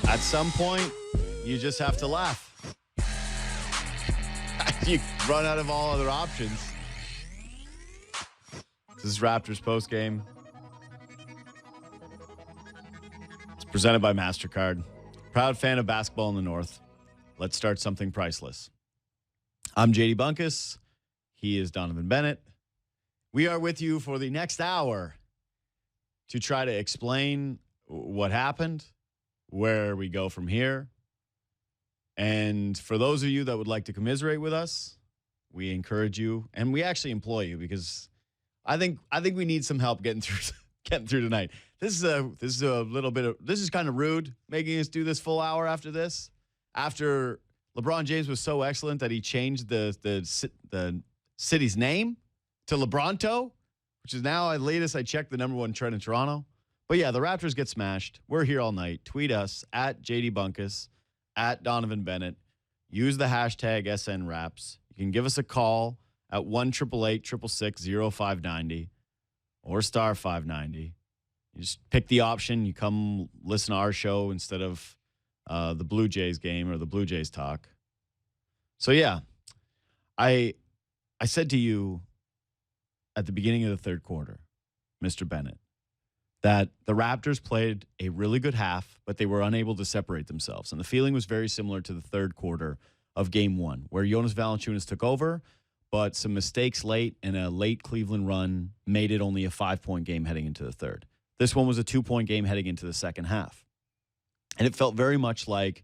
At some point, you just have to laugh. You run out of all other options. This is Raptors postgame. It's presented by MasterCard. Proud fan of basketball in the North. Let's start something priceless. I'm JD Bunkis. He is Donnovan Bennett. We are with you for the next hour to try to explain what happened, where we go from here. And for those of you that would like to commiserate with us, we encourage you, and we actually employ you, because I think we need some help getting through tonight. This is kind of rude, making us do this full hour after this. After LeBron James was so excellent that he changed the city's name to Lebronto, which is now, at latest I checked, the number one trend in Toronto. But yeah, the Raptors get smashed. We're here all night. Tweet us at JD Bunkus, at Donnovan Bennett. Use the hashtag SNRaps. You can give us a call at 1-888-666-0590 or star 590. You just pick the option. You come listen to our show instead of the Blue Jays game or the Blue Jays talk. So yeah, I said to you at the beginning of the third quarter, Mr. Bennett, that the Raptors played a really good half, but they were unable to separate themselves. And the feeling was very similar to the third quarter of Game 1, where Jonas Valanciunas took over, but some mistakes late and a late Cleveland run made it only a 5-point game heading into the third. This one was a 2-point game heading into the second half. And it felt very much like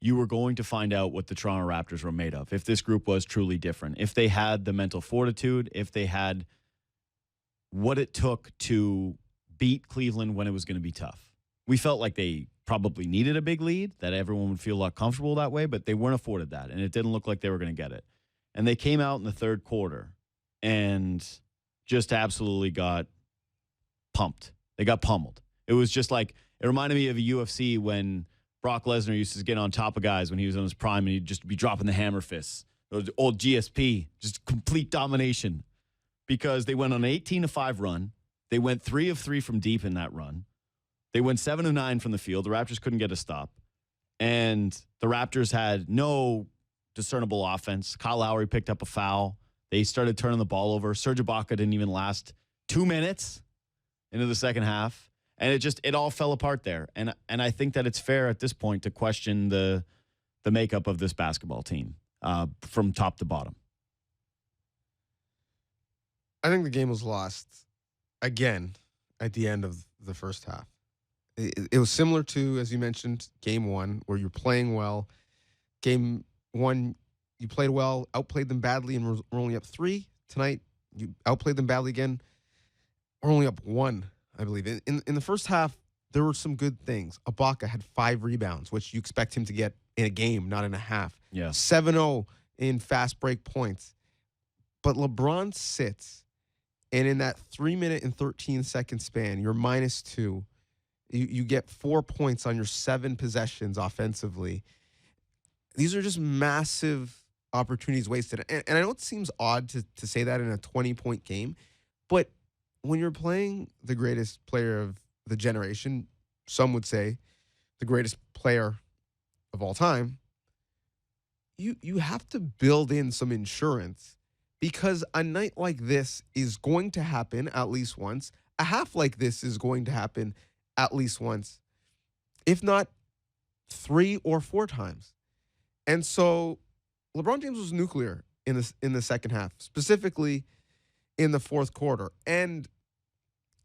you were going to find out what the Toronto Raptors were made of, if this group was truly different, if they had the mental fortitude, if they had what it took to beat Cleveland when it was going to be tough. We felt like they probably needed a big lead, that everyone would feel a lot comfortable that way, but they weren't afforded that, and it didn't look like they were going to get it. And they came out in the third quarter and just absolutely got pumped. They got pummeled. It was just like, it reminded me of a UFC when Brock Lesnar used to get on top of guys when he was on his prime, and he'd just be dropping the hammer fists. Those old GSP, just complete domination, because they went on an 18-5 run. They went 3 of 3 from deep in that run. They went 7 of 9 from the field. The Raptors couldn't get a stop. And the Raptors had no discernible offense. Kyle Lowry picked up a foul. They started turning the ball over. Serge Ibaka didn't even last 2 minutes into the second half. And it all fell apart there. And I think that it's fair at this point to question the makeup of this basketball team from top to bottom. I think the game was lost again at the end of the first half. It was similar to, as you mentioned, Game 1, where you're playing well. Game 1, you played well, outplayed them badly, and we're only up 3. Tonight, you outplayed them badly again. We're only up 1, I believe. In the first half, there were some good things. Ibaka had 5 rebounds, which you expect him to get in a game, not in a half. Yeah. 7-0 in fast break points. But LeBron sits, and in that 3-minute and 13-second span, you're -2. You get 4 points on your 7 possessions offensively. These are just massive opportunities wasted. And I know it seems odd to say that in a 20-point game, but when you're playing the greatest player of the generation, some would say the greatest player of all time, you have to build in some insurance, because a night like this is going to happen at least once. A half like this is going to happen at least once, if not 3 or 4 times. And so LeBron James was nuclear in the second half, specifically in the fourth quarter. And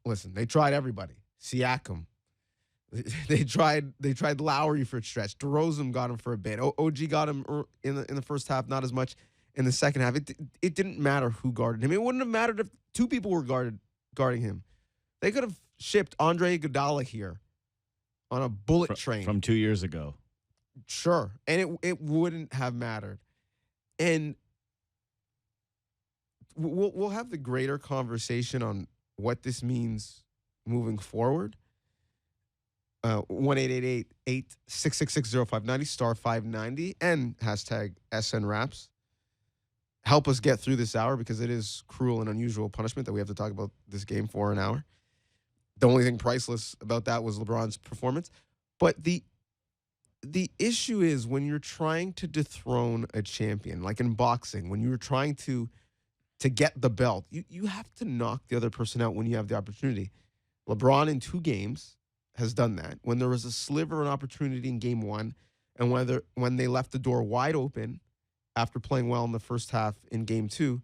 listen, they tried everybody. Siakam. They tried Lowry for a stretch. Derozan got him for a bit. OG got him in the first half, not as much in the second half. It didn't matter who guarded him. It wouldn't have mattered if 2 people were guarding him. They could have shipped Andre Iguodala here on a bullet train from 2 years ago. Sure, and it wouldn't have mattered. And we'll have the greater conversation on what this means moving forward. 1-888-666-0590, star 590, and hashtag SNRaps. Help us get through this hour, because it is cruel and unusual punishment that we have to talk about this game for an hour. The only thing priceless about that was LeBron's performance. But the the issue is when you're trying to dethrone a champion, like in boxing, when you're trying to get the belt, you have to knock the other person out when you have the opportunity. LeBron in 2 games has done that. When there was a sliver of an opportunity in game 1, and when they left the door wide open after playing well in the first half in game 2,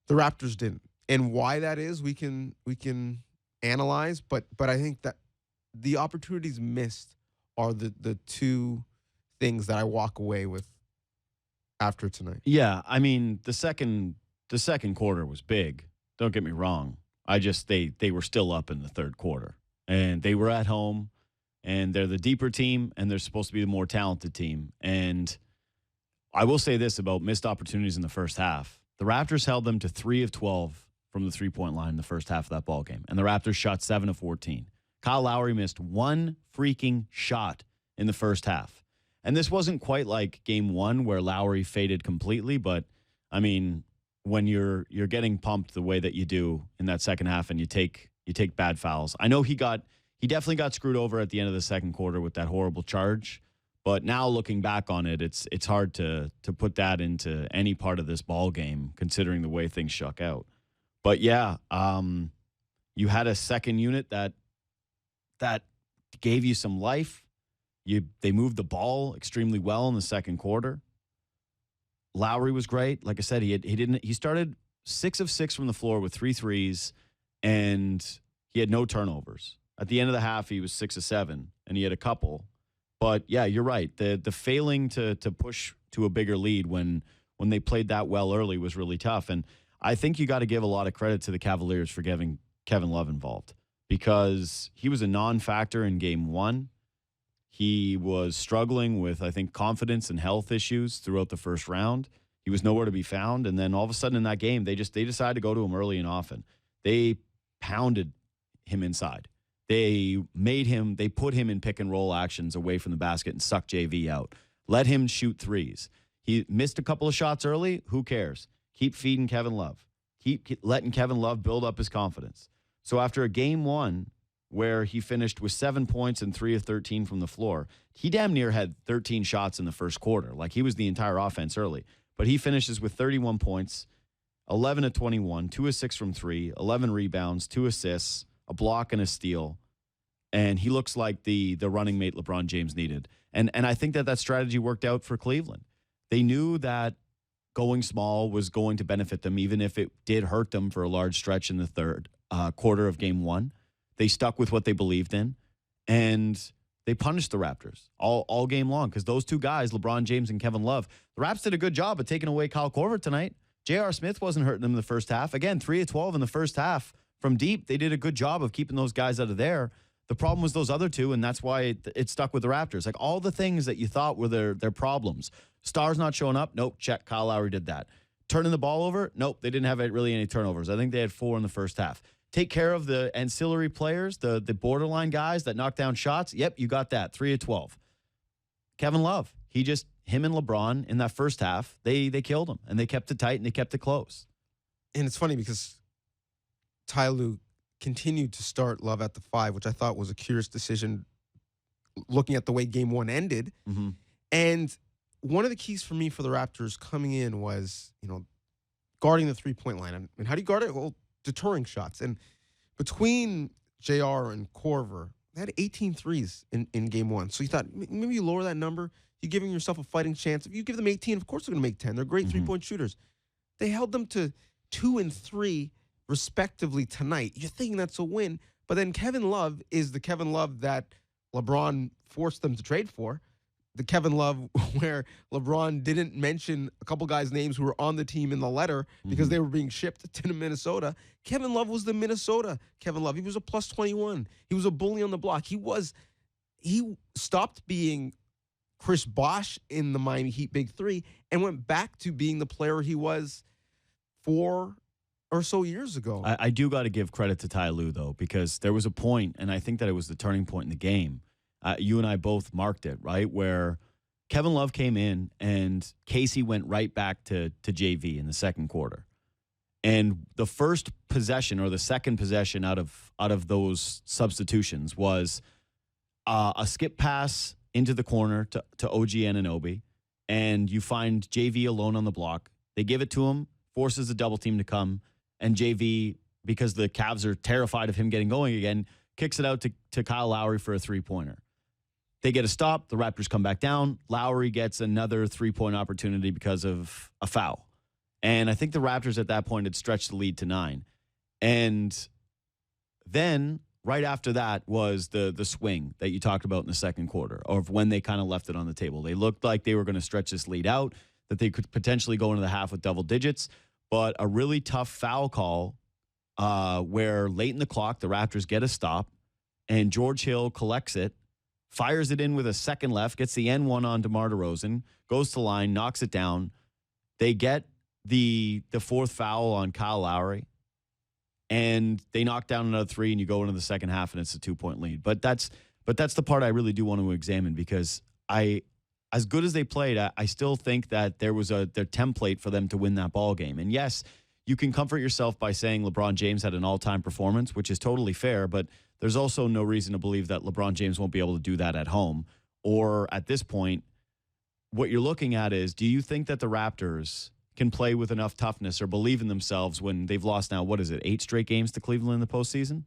the Raptors didn't. And why that is, we can analyze, but I think that the opportunities missed are the 2 things that I walk away with after tonight. Yeah, I mean, the second quarter was big. Don't get me wrong. They were still up in the third quarter, and they were at home, and they're the deeper team, and they're supposed to be the more talented team. And I will say this about missed opportunities in the first half. The Raptors held them to 3 of 12 from the three-point line in the first half of that ball game, and the Raptors shot 7 of 14. Kyle Lowry missed 1 freaking shot in the first half. And this wasn't quite like game 1 where Lowry faded completely, but I mean, when you're getting pumped the way that you do in that second half and you take bad fouls. I know he definitely got screwed over at the end of the second quarter with that horrible charge, but now looking back on it, it's hard to put that into any part of this ball game considering the way things shook out. But yeah, you had a second unit that gave you some life. They moved the ball extremely well in the second quarter. Lowry was great. Like I said, he started 6 of 6 from the floor with 3 threes, and he had no turnovers. At the end of the half, he was 6 of 7, and he had a couple. But yeah, you're right. The failing to push to a bigger lead when they played that well early was really tough. And I think you got to give a lot of credit to the Cavaliers for getting Kevin Love involved, because he was a non-factor in game 1. He was struggling with, I think, confidence and health issues throughout the first round. He was nowhere to be found. And then all of a sudden in that game, they decided to go to him early and often. They pounded him inside. They put him in pick and roll actions away from the basket and sucked JV out. Let him shoot threes. He missed a couple of shots early. Who cares? Keep feeding Kevin Love. Keep letting Kevin Love build up his confidence. So after a game 1 where he finished with 7 points and 3 of 13 from the floor, he damn near had 13 shots in the first quarter. Like, he was the entire offense early. But he finishes with 31 points, 11 of 21, 2 of 6 from 3, 11 rebounds, 2 assists, a block and a steal. And he looks like the running mate LeBron James needed. And I think that strategy worked out for Cleveland. They knew that going small was going to benefit them, even if it did hurt them for a large stretch in the third quarter of game 1. They stuck with what they believed in, and they punished the Raptors all game long, because those 2 guys, LeBron James and Kevin Love, the Raps did a good job of taking away Kyle Korver tonight. J.R. Smith wasn't hurting them in the first half. Again, 3 of 12 in the first half from deep. They did a good job of keeping those guys out of there. The problem was those other 2, and that's why it stuck with the Raptors. Like, all the things that you thought were their problems. Stars not showing up? Nope, check. Kyle Lowry did that. Turning the ball over? Nope, they didn't have really any turnovers. I think they had 4 in the first half. Take care of the ancillary players, the borderline guys that knock down shots. Yep, you got that. 3 of 12. Kevin Love, him and LeBron in that first half, they killed him, and they kept it tight and they kept it close. And it's funny because Ty Lue continued to start Love at the 5, which I thought was a curious decision looking at the way game 1 ended. Mm-hmm. And one of the keys for me for the Raptors coming in was, guarding the 3-point line. And how do you guard it? Well, deterring shots. And between JR and Korver, they had 18 threes in game 1. So you thought maybe you lower that number. You're giving yourself a fighting chance. If you give them 18, of course they're going to make 10. They're great 3-point shooters. They held them to 2 and 3 respectively tonight. You're thinking that's a win. But then Kevin Love is the Kevin Love that LeBron forced them to trade for. The Kevin Love where LeBron didn't mention a couple guys' names who were on the team in the letter because they were being shipped to Minnesota. Kevin Love was the Minnesota Kevin Love. He was a plus 21. He was a bully on the block. He stopped being Chris Bosh in the Miami Heat Big 3 and went back to being the player he was 4 or so years ago. I do got to give credit to Ty Lue, though, because there was a point, and I think that it was the turning point in the game. You and I both marked it, right, where Kevin Love came in and Casey went right back to JV in the second quarter. And the first possession or the second possession out of those substitutions was a skip pass into the corner to OG Anunoby, and you find JV alone on the block. They give it to him, forces the double team to come, and JV, because the Cavs are terrified of him getting going again, kicks it out to Kyle Lowry for a three-pointer. They get a stop. The Raptors come back down. Lowry gets another three-point opportunity because of a foul. And I think the Raptors at that point had stretched the lead to 9. And then right after that was the swing that you talked about in the second quarter, of when they kind of left it on the table. They looked like they were going to stretch this lead out, that they could potentially go into the half with double digits. But a really tough foul call where late in the clock, the Raptors get a stop, and George Hill collects it, fires it in with a second left, gets the N1 on DeMar DeRozan, goes to the line, knocks it down. They get the fourth foul on Kyle Lowry, and they knock down another 3, and you go into the second half, and it's a 2-point lead. But that's the part I really do want to examine, because as good as they played, I still think that there was their template for them to win that ball game. And yes, you can comfort yourself by saying LeBron James had an all-time performance, which is totally fair, but there's also no reason to believe that LeBron James won't be able to do that at home. Or at this point, what you're looking at is, do you think that the Raptors can play with enough toughness or believe in themselves when they've lost now, 8 straight games to Cleveland in the postseason?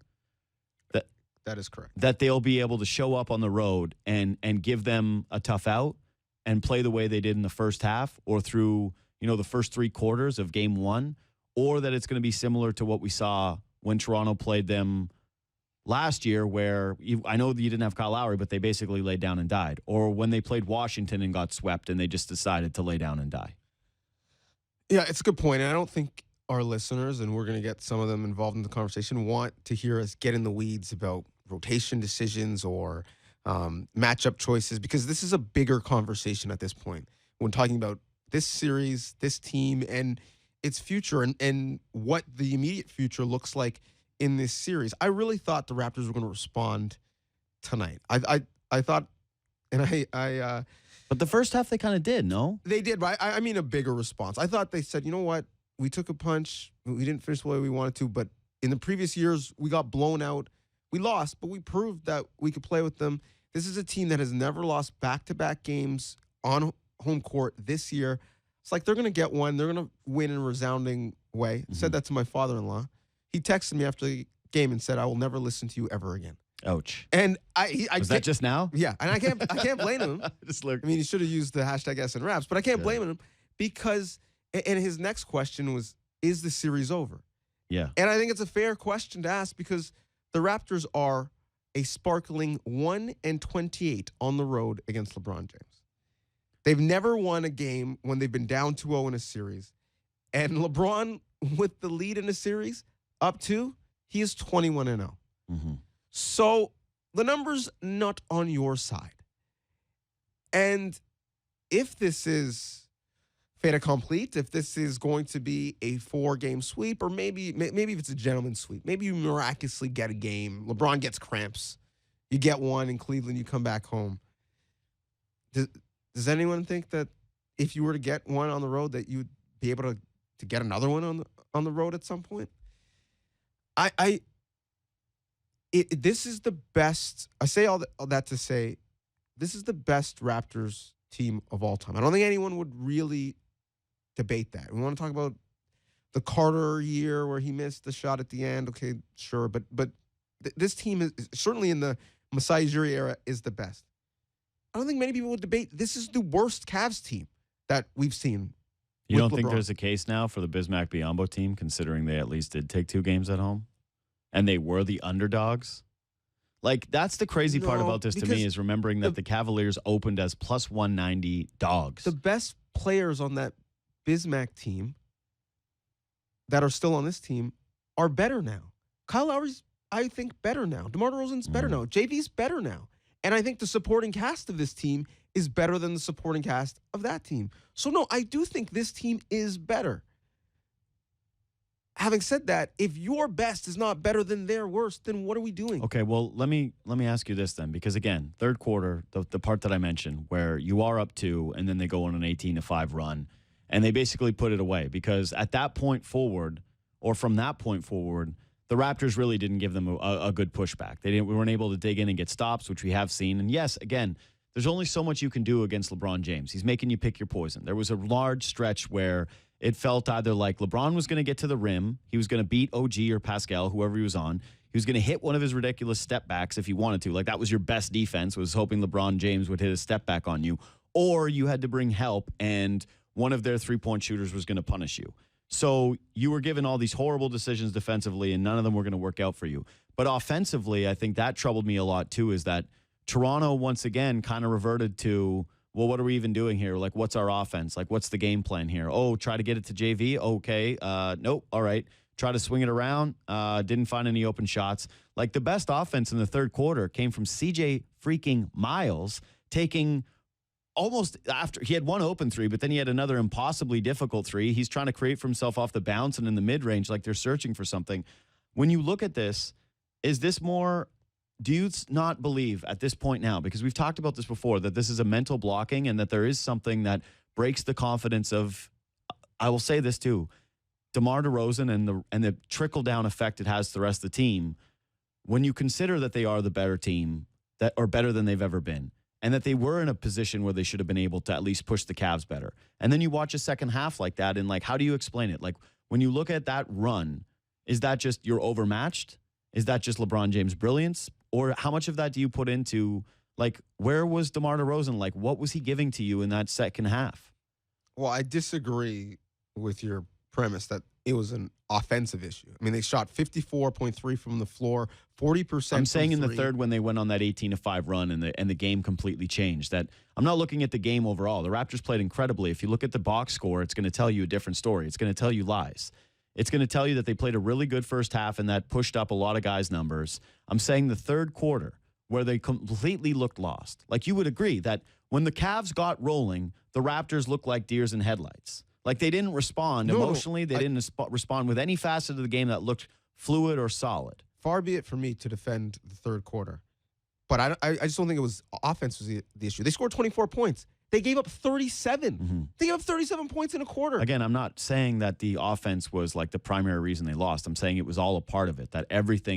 That is correct. That they'll be able to show up on the road and give them a tough out and play the way they did in the first half, or through, the first 3 quarters of game 1, or that it's going to be similar to what we saw when Toronto played them last year, where I know that you didn't have Kyle Lowry, but they basically laid down and died, or when they played Washington and got swept and they just decided to lay down and die. Yeah, it's a good point. And I don't think our listeners, and we're going to get some of them involved in the conversation, want to hear us get in the weeds about rotation decisions or matchup choices, because this is a bigger conversation at this point when talking about this series, this team, and its future, and what the immediate future looks like in this series. I really thought the Raptors were going to respond tonight. I thought, and I but the first half they kind of did, no? They did, but I mean a bigger response. I thought they said, you know what? We took a punch. We didn't finish the way we wanted to, but in the previous years, we got blown out. We lost, but we proved that we could play with them. This is a team that has never lost back-to-back games on home court this year. It's like they're going to get one. They're going to win in a resounding way. Mm-hmm. Said that to my father-in-law. He texted me after the game and said, "I will never listen to you ever again." Ouch. And was that just now? Yeah, and I can't blame him. I mean, he should have used the hashtag SNRaps, but I can't blame him, because, and his next question was, is the series over? Yeah. And I think it's a fair question to ask, because the Raptors are a sparkling 1-28 on the road against LeBron James. They've never won a game when they've been down 2-0 in a series. And LeBron, with the lead in a series, up 2, he is 21-0. Mm-hmm. So the number's not on your side. And if this is fait accompli, if this is going to be a 4-game sweep, or maybe if it's a gentleman's sweep, maybe you miraculously get a game. LeBron gets cramps. You get one in Cleveland, you come back home. Does anyone think that if you were to get one on the road, that you'd be able to get another one on the road at some point? This is the best. I say all that to say, this is the best Raptors team of all time. I don't think anyone would really debate that. We want to talk about the Carter year where he missed the shot at the end. Okay, sure, but this team is certainly in the Masai Ujiri era is the best. I don't think many people would debate this is the worst Cavs team that we've seen. You don't think LeBron. There's a case now for the Bismack Biyombo team, considering they at least did take 2 games at home? And they were the underdogs? Like, that's the crazy part about this to me, is remembering that the Cavaliers opened as plus 190 dogs. The best players on that Bismack team that are still on this team are better now. Kyle Lowry's, I think, better now. DeMar DeRozan's better now. JV's better now. And I think the supporting cast of this team is better than the supporting cast of that team. So, no, I do think this team is better. Having said that, if your best is not better than their worst, then what are we doing? Okay, well, let me ask you this then, because again, third quarter, the part that I mentioned, where you are up 2 and then they go on an 18-5 run, and they basically put it away, because at that point forward, or from that point forward, the Raptors really didn't give them a good pushback. We weren't able to dig in and get stops, which we have seen. And yes, again, there's only so much you can do against LeBron James. He's making you pick your poison. There was a large stretch where it felt either like LeBron was going to get to the rim, he was going to beat OG or Pascal, whoever he was on. He was going to hit one of his ridiculous step backs if he wanted to. Like, that was your best defense, was hoping LeBron James would hit a step back on you. Or you had to bring help, and one of their three-point shooters was going to punish you. So you were given all these horrible decisions defensively, and none of them were going to work out for you. But offensively, I think that troubled me a lot too, is that Toronto, once again, kind of reverted to, well, what are we even doing here? Like, what's our offense? Like, what's the game plan here? Oh, try to get it to JV? Okay. Nope. All right. Try to swing it around. Didn't find any open shots. Like, the best offense in the third quarter came from CJ freaking Miles taking almost after he had one open three, but then he had another impossibly difficult three. He's trying to create for himself off the bounce and in the mid range, like they're searching for something. When you look at this, is this more, do you not believe at this point now, because we've talked about this before, that this is a mental blocking and that there is something that breaks the confidence of, I will say this too, Demar Derozan and the trickle-down effect it has to the rest of the team, when you consider that they are the better team, that or better than they've ever been, and that they were in a position where they should have been able to at least push the Cavs better. And then you watch a second half like that, and like, how do you explain it? Like, when you look at that run, is that just you're overmatched? Is that just LeBron James' brilliance? Or how much of that do you put into, like, where was DeMar DeRozan? Like, what was he giving to you in that second half? Well, I disagree with your premise that it was an offensive issue. I mean, they shot 54.3 from the floor, 40%. I'm saying in three. the third when they went on that 18-5 run and the game completely changed. That I'm not looking at the game overall. The Raptors played incredibly. If you look at the box score, it's going to tell you a different story. It's going to tell you lies. It's going to tell you that they played a really good first half and that pushed up a lot of guys' numbers. I'm saying the third quarter where they completely looked lost. Like, you would agree that when the Cavs got rolling, the Raptors looked like deers in headlights. Like, they didn't respond emotionally. They didn't respond with any facet of the game that looked fluid or solid. Far be it from me to defend the third quarter. But I just don't think it was offense was the issue. They scored 24 points. They gave up 37. Mm-hmm. They gave up 37 points in a quarter. Again, I'm not saying that the offense was like the primary reason they lost. I'm saying it was all a part of it, that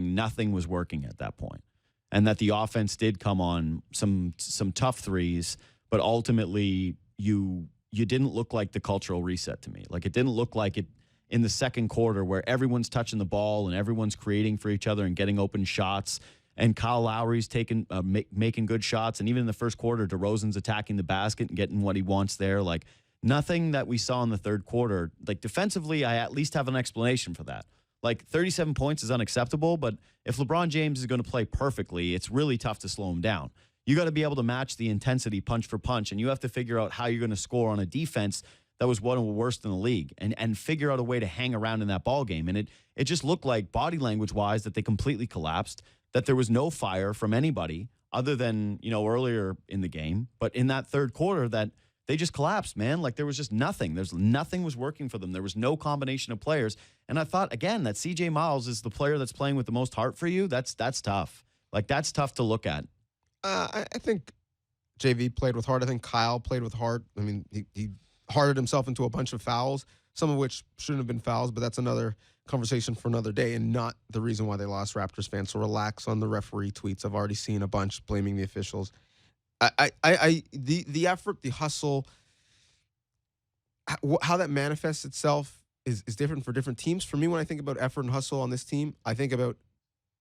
nothing was working at that point. And that the offense did come on some tough threes, but ultimately you didn't look like the cultural reset to me. Like, it didn't look like it in the second quarter where everyone's touching the ball and everyone's creating for each other and getting open shots. And Kyle Lowry's making good shots. And even in the first quarter, DeRozan's attacking the basket and getting what he wants there. Like, nothing that we saw in the third quarter. Like, defensively, I at least have an explanation for that. Like, 37 points is unacceptable, but if LeBron James is going to play perfectly, it's really tough to slow him down. You got to be able to match the intensity punch for punch, and you have to figure out how you're going to score on a defense that was one of the worst in the league, and figure out a way to hang around in that ball game. And it just looked like, body language-wise, that they completely collapsed, that there was no fire from anybody other than, earlier in the game. But in that third quarter, that they just collapsed, man. Like, there was just nothing. Nothing was working for them. There was no combination of players. And I thought, again, that CJ Miles is the player that's playing with the most heart for you. That's tough. Like, that's tough to look at. I think JV played with heart. I think Kyle played with heart. I mean, he hearted himself into a bunch of fouls, some of which shouldn't have been fouls, but that's another conversation for another day and not the reason why they lost, Raptors fans. So relax on the referee tweets. I've already seen a bunch blaming the officials. The effort, the hustle, how that manifests itself is different for different teams. For me, when I think about effort and hustle on this team, I think about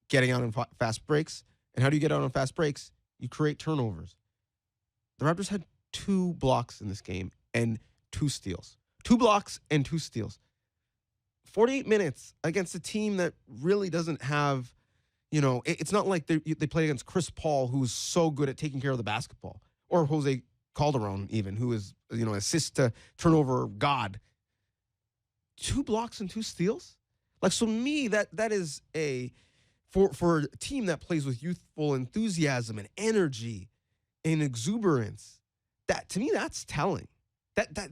getting out on fast breaks. And how do you get out on fast breaks? You create turnovers. The Raptors had 2 blocks in this game and 2 steals. 2 blocks and 2 steals. 48 minutes against a team that really doesn't have, it's not like they play against Chris Paul, who's so good at taking care of the basketball, or Jose Calderon even, who is, assist to turnover god. 2 blocks and 2 steals? Like, so me, that is for a team that plays with youthful enthusiasm and energy and exuberance, that to me, that's telling. That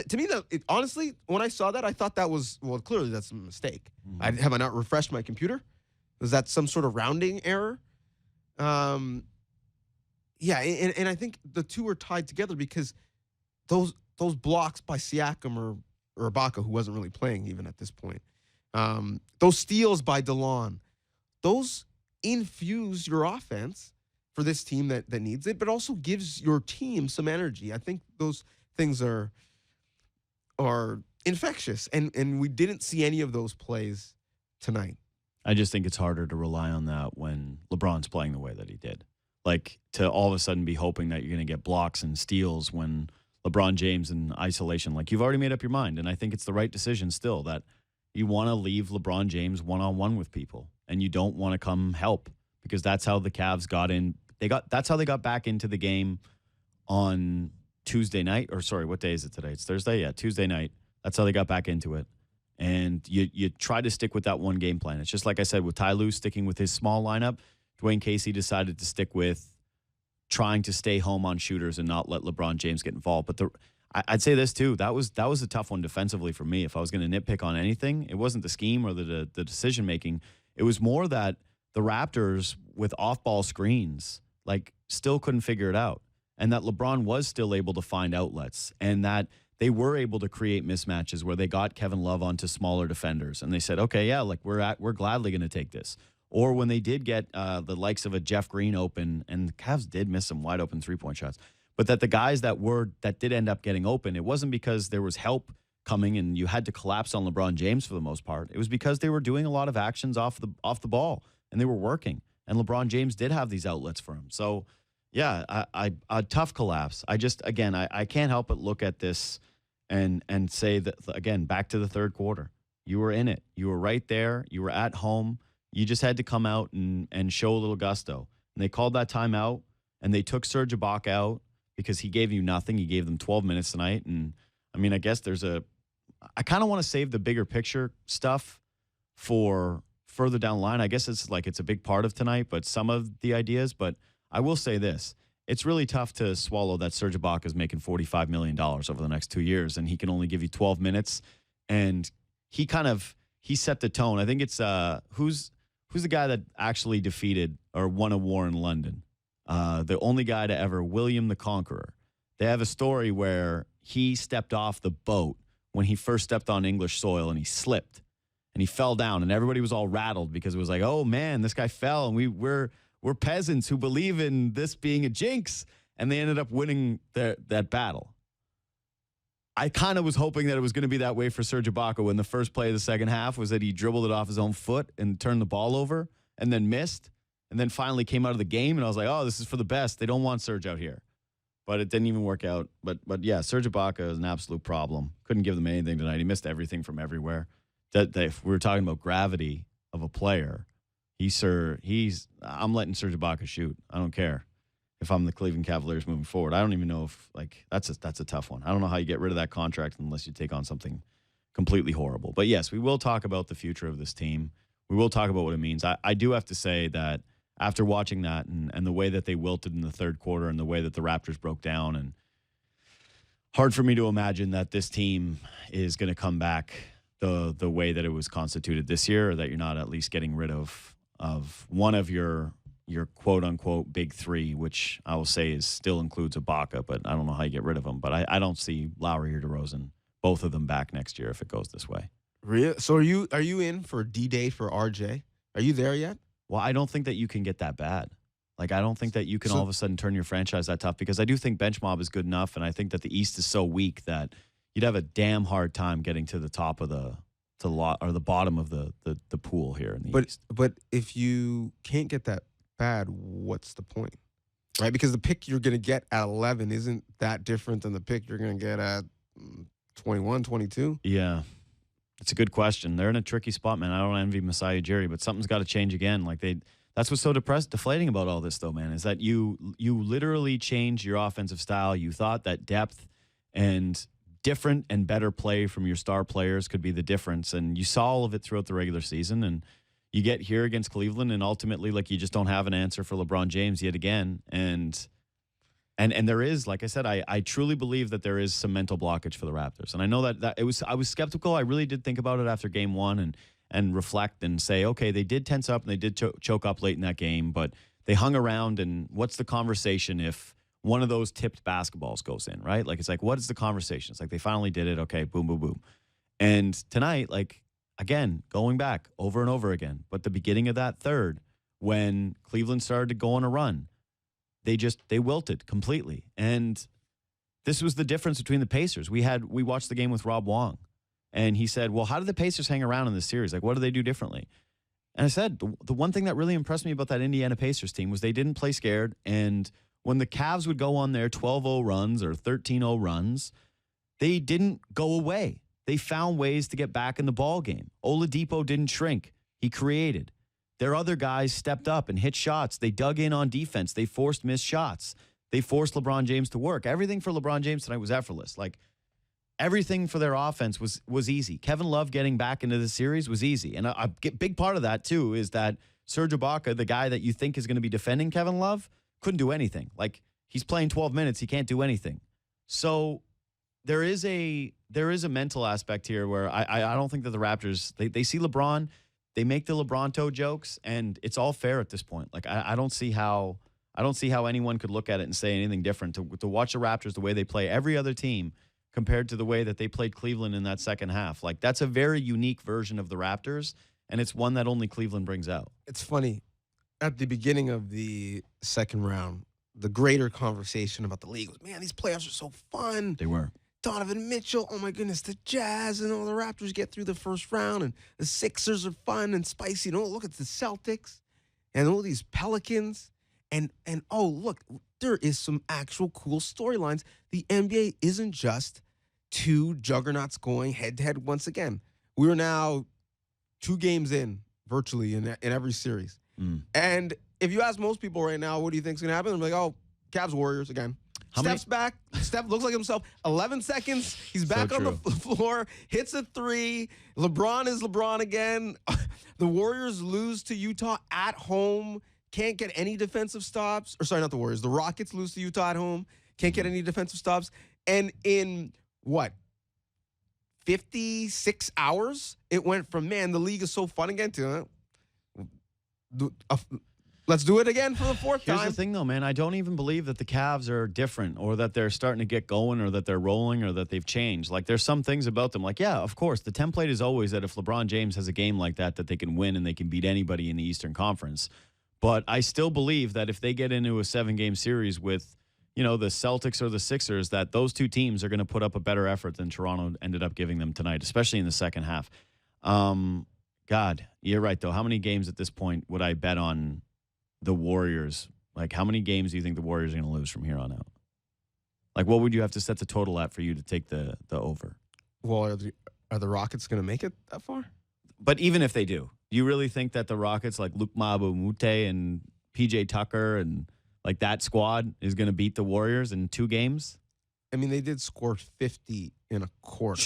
to me, honestly, when I saw that, I thought that was, well, clearly that's a mistake. Mm-hmm. Have I not refreshed my computer? Was that some sort of rounding error? Yeah, and I think the two are tied together because those blocks by Siakam or Ibaka, who wasn't really playing even at this point, those steals by DeLon, those infuse your offense for this team that needs it, but also gives your team some energy. I think those things are infectious, and we didn't see any of those plays tonight. I just think it's harder to rely on that when LeBron's playing the way that he did. Like, to all of a sudden be hoping that you're going to get blocks and steals when LeBron James in isolation, like, you've already made up your mind. And I think it's the right decision still that you want to leave LeBron James one-on-one with people and you don't want to come help, because that's how the Cavs got in. That's how they got back into the game on Tuesday night. Or sorry, what day is it today? It's Thursday? Yeah, Tuesday night. That's how they got back into it. And you try to stick with that one game plan. It's just like I said with Ty Lue sticking with his small lineup. Dwayne Casey decided to stick with trying to stay home on shooters and not let LeBron James get involved. But I'd say this too. That was a tough one defensively for me. If I was going to nitpick on anything, it wasn't the scheme or the decision making. It was more that the Raptors with off-ball screens like still couldn't figure it out, and that LeBron was still able to find outlets, and that they were able to create mismatches where they got Kevin Love onto smaller defenders, and they said, okay, yeah, like we're gladly going to take this. Or when they did get the likes of a Jeff Green open, and the Cavs did miss some wide open 3-point shots, but that the guys that did end up getting open, it wasn't because there was help coming and you had to collapse on LeBron James for the most part. It was because they were doing a lot of actions off the ball and they were working, and LeBron James did have these outlets for him. So yeah, a tough collapse. I can't help but look at this and say that, again, back to the third quarter. You were in it. You were right there. You were at home. You just had to come out and show a little gusto. And they called that timeout, and they took Serge Ibaka out because he gave you nothing. He gave them 12 minutes tonight. And, I mean, I guess I kind of want to save the bigger picture stuff for further down the line. I guess it's a big part of tonight, but some of the ideas. But I will say this. It's really tough to swallow that Serge Ibaka is making $45 million over the next 2 years, and he can only give you 12 minutes. And he set the tone. I think it's who's the guy that actually defeated or won a war in London? The only guy to ever, William the Conqueror. They have a story where he stepped off the boat when he first stepped on English soil, and he slipped and he fell down, and everybody was all rattled because it was like, oh man, this guy fell, and we're peasants who believe in this being a jinx, and they ended up winning that battle. I kind of was hoping that it was going to be that way for Serge Ibaka when the first play of the second half was that he dribbled it off his own foot and turned the ball over and then missed and then finally came out of the game, and I was like, oh, this is for the best. They don't want Serge out here. But it didn't even work out. But yeah, Serge Ibaka is an absolute problem. Couldn't give them anything tonight. He missed everything from everywhere. If we were talking about gravity of a player, I'm letting Serge Ibaka shoot. I don't care if I'm the Cleveland Cavaliers moving forward. I don't even know if that's a tough one. I don't know how you get rid of that contract unless you take on something completely horrible. But yes, we will talk about the future of this team. We will talk about what it means. I do have to say that after watching that and the way that they wilted in the third quarter and the way that the Raptors broke down, and hard for me to imagine that this team is going to come back the way that it was constituted this year, or that you're not at least getting rid of one of your quote unquote big three, which I will say still includes Ibaka, but I don't know how you get rid of them. But I don't see Lowry or DeRozan, both of them, back next year if it goes this way. Really? So are you in for D-Day for RJ? Are you there yet? Well, I don't think that you can get that bad. Like, I don't think that you can all of a sudden turn your franchise that tough, because I do think bench mob is good enough, and I think that the East is so weak that you'd have a damn hard time getting to the top of the bottom of the pool here in the East. But if you can't get that bad, what's the point? Right? Because the pick you're going to get at 11 isn't that different than the pick you're going to get at 21, 22. Yeah. It's a good question. They're in a tricky spot, man. I don't envy Masai Ujiri, but something's got to change again. That's what's so deflating about all this, though, man, is that you literally changed your offensive style. You thought that depth and different and better play from your star players could be the difference, and you saw all of it throughout the regular season. And you get here against Cleveland, and ultimately, you just don't have an answer for LeBron James yet again. And there is, like I said, I truly believe that there is some mental blockage for the Raptors. And I know that I was skeptical. I really did think about it after game one and reflect and say, okay, they did tense up and they did choke up late in that game, but they hung around. And what's the conversation if one of those tipped basketballs goes in, right? It's what is the conversation? It's they finally did it. Okay, boom, boom, boom. And tonight, again, going back over and over again, but the beginning of that third, when Cleveland started to go on a run, they wilted completely. And this was the difference between the Pacers. We watched the game with Rob Wong, and he said, well, how did the Pacers hang around in this series? Like, what do they do differently? And I said, the one thing that really impressed me about that Indiana Pacers team was they didn't play scared. And when the Cavs would go on their 12-0 runs or 13-0 runs, they didn't go away. They found ways to get back in the ball game. Oladipo didn't shrink. He created. Their other guys stepped up and hit shots. They dug in on defense. They forced missed shots. They forced LeBron James to work. Everything for LeBron James tonight was effortless. Like, everything for their offense was easy. Kevin Love getting back into the series was easy. And a big part of that, too, is that Serge Ibaka, the guy that you think is going to be defending Kevin Love, couldn't do anything. Like, he's playing 12 minutes. He can't do anything. So there is a mental aspect here where I don't think that the Raptors, they see LeBron, they make the LeBron toe jokes, and it's all fair at this point. Like, I don't see how anyone could look at it and say anything different. To watch the Raptors the way they play every other team compared to the way that they played Cleveland in that second half. Like, that's a very unique version of the Raptors, and it's one that only Cleveland brings out. It's funny. At the beginning of the second round, the greater conversation about the league was, man, these playoffs are so fun. They were. Donovan Mitchell, oh my goodness, the Jazz and all the Raptors get through the first round, and the Sixers are fun and spicy. Look at the Celtics and all these Pelicans. And oh, look, there is some actual cool storylines. The NBA isn't just two juggernauts going head-to-head once again. We're now 2 games in, virtually, in every series. And if you ask most people right now, what do you think is going to happen? They're like, oh, Cavs Warriors again. Steph's back. Steph looks like himself. 11 seconds. He's back on the floor. Hits a 3. LeBron is LeBron again. The Warriors lose to Utah at home. Can't get any defensive stops. Or sorry, not the Warriors. The Rockets lose to Utah at home. Can't get any defensive stops. And in, 56 hours, it went from, man, the league is so fun again to, let's do it again for the fourth time. Here's the thing, though, man. I don't even believe that the Cavs are different or that they're starting to get going or that they're rolling or that they've changed. Like, there's some things about them. Like, yeah, of course, the template is always that if LeBron James has a game like that they can win and they can beat anybody in the Eastern Conference. But I still believe that if they get into a 7-game series with, the Celtics or the Sixers, that those two teams are going to put up a better effort than Toronto ended up giving them tonight, especially in the second half. God, you're right, though. How many games at this point would I bet on the Warriors? Like, how many games do you think the Warriors are going to lose from here on out? Like, what would you have to set the total at for you to take the over? Well, are the Rockets going to make it that far? But even if they do you really think that the Rockets, like Luke Mabumute and PJ Tucker and like that squad, is going to beat the Warriors in 2 games? I mean, they did score 50 in a quarter.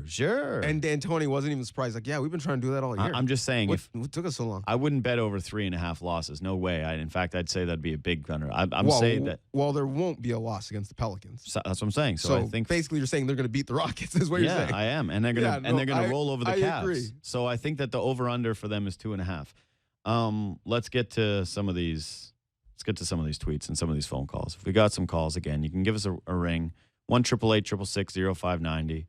Sure. And D'Antoni wasn't even surprised. Like, yeah, we've been trying to do that all year. I'm just saying, what took us so long? I wouldn't bet over 3.5 losses. No way. In fact, I'd say that'd be a big thunder. I'm saying that. Well, there won't be a loss against the Pelicans. So that's what I'm saying. So I think basically, you're saying they're going to beat the Rockets. Is what you're saying? Yeah, I am, and they're going to roll over the Cavs. Agree. So I think that the over/under for them is 2.5. Let's get to some of these. Let's get to some of these tweets and some of these phone calls. If we got some calls again, you can give us a ring. 1-888-666-0590.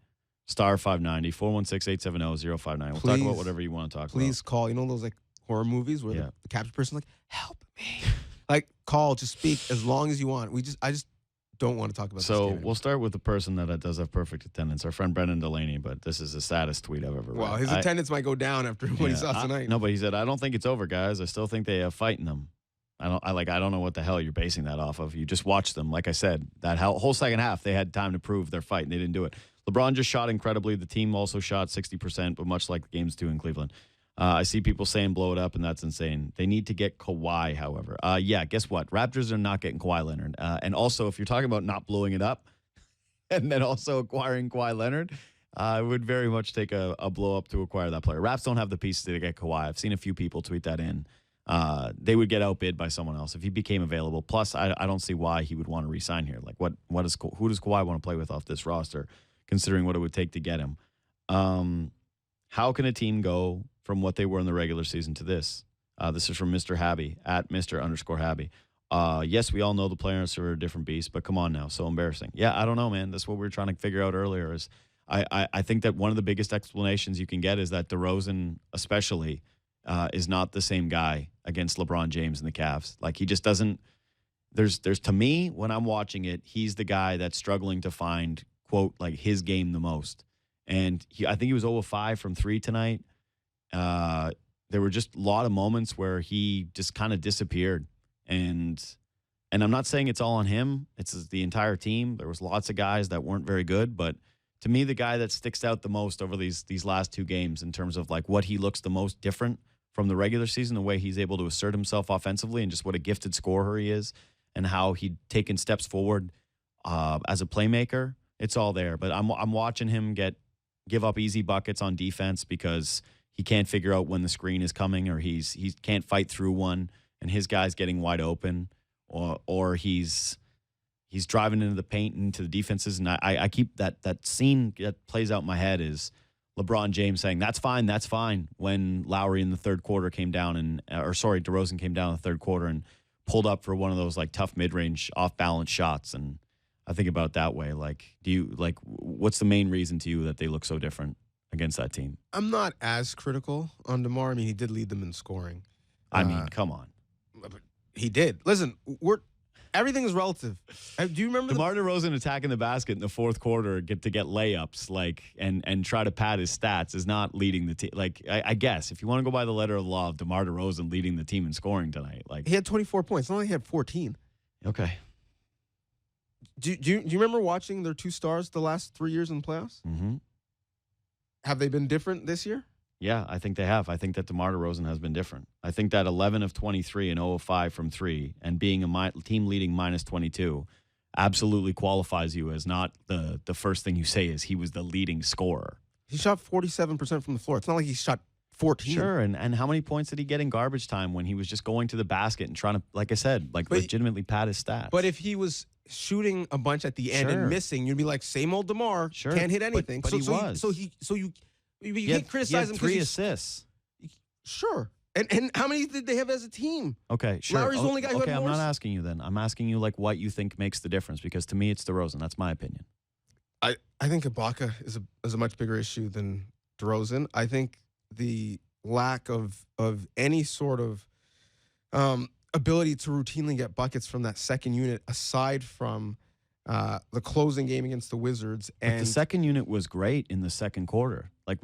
Star 590 416-870-0590. We'll talk about whatever you want to talk about. Please call. You know those like horror movies where the captured person's like, help me. Like, call, just speak as long as you want. I just don't want to talk about this. So we'll start with the person that does have perfect attendance, our friend Brendan Delaney, but this is the saddest tweet I've ever read. Wow, his attendance might go down after what he saw tonight. No, but he said, I don't think it's over, guys. I still think they have fight in them. I don't know what the hell you're basing that off of. You just watched them. Like I said, that whole second half, they had time to prove their fight, and they didn't do it. LeBron just shot incredibly. The team also shot 60%, but much like the games 2 in Cleveland. I see people saying blow it up, and that's insane. They need to get Kawhi, however. Guess what? Raptors are not getting Kawhi Leonard. And also, if you're talking about not blowing it up and then also acquiring Kawhi Leonard, I would very much take a blow up to acquire that player. Raps don't have the pieces to get Kawhi. I've seen a few people tweet that in. They would get outbid by someone else if he became available. Plus, I don't see why he would want to re-sign here. Like, who does Kawhi want to play with off this roster, considering what it would take to get him? How can a team go from what they were in the regular season to this? This is from Mr. Habby, at Mr._Habby. Yes, we all know the players are a different beast, but come on now, so embarrassing. Yeah, I don't know, man. That's what we were trying to figure out earlier. Is I think that one of the biggest explanations you can get is that Derozan, especially, is not the same guy against LeBron James and the Cavs. Like, he just doesn't. there's to me, when I'm watching it, he's the guy that's struggling to find, quote, like his game the most. And I think he was 0 of 5 from 3 tonight. There were just a lot of moments where he just kind of disappeared. And I'm not saying it's all on him. It's the entire team. There was lots of guys that weren't very good, but to me, the guy that sticks out the most over these last 2 games in terms of like what he looks the most different from the regular season, the way he's able to assert himself offensively and just what a gifted scorer he is and how he'd taken steps forward as a playmaker. It's all there. But I'm watching him give up easy buckets on defense because he can't figure out when the screen is coming, or he can't fight through one and his guy's getting wide open, or he's driving into the paint and into the defenses. And I keep that scene that plays out in my head is LeBron James saying, that's fine, when Lowry in the third quarter came down DeRozan came down in the third quarter and pulled up for one of those like tough mid-range off-balance shots. And I think about it that way. Like, what's the main reason to you that they look so different against that team? I'm not as critical on Demar. I mean, he did lead them in scoring. I mean, come on. He did. Listen, everything is relative. Do you remember DeMar DeRozan attacking the basket in the fourth quarter to get layups, like, and try to pad his stats is not leading the team. Like, I guess if you want to go by the letter of the law of DeMar DeRozan leading the team in scoring tonight, like he had 24 points. Not like he had 14. Okay. Do you remember watching their 2 stars the last 3 years in the playoffs? Mm-hmm. Have they been different this year? Yeah, I think they have. I think that DeMar DeRozan has been different. I think that 11 of 23 and 0 of 5 from 3 and being a team leading minus 22 absolutely qualifies you as not the first thing you say is he was the leading scorer. He shot 47% from the floor. It's not like he shot 14. Sure, and how many points did he get in garbage time when he was just going to the basket and trying to, like I said, legitimately pad his stats? But if he was shooting a bunch at the end and missing, you'd be like, same old DeMar, can't hit anything. But he was. You can't criticize him because 3 assists. Sure. And how many did they have as a team? Okay, sure. Lowry's the only guy who had I'm more. not asking you then. I'm asking you like what you think makes the difference, because to me it's DeRozan. That's my opinion. I think Ibaka is a much bigger issue than DeRozan. I think the lack of any sort of ability to routinely get buckets from that second unit, aside from the closing game against the Wizards. But the second unit was great in the second quarter. Like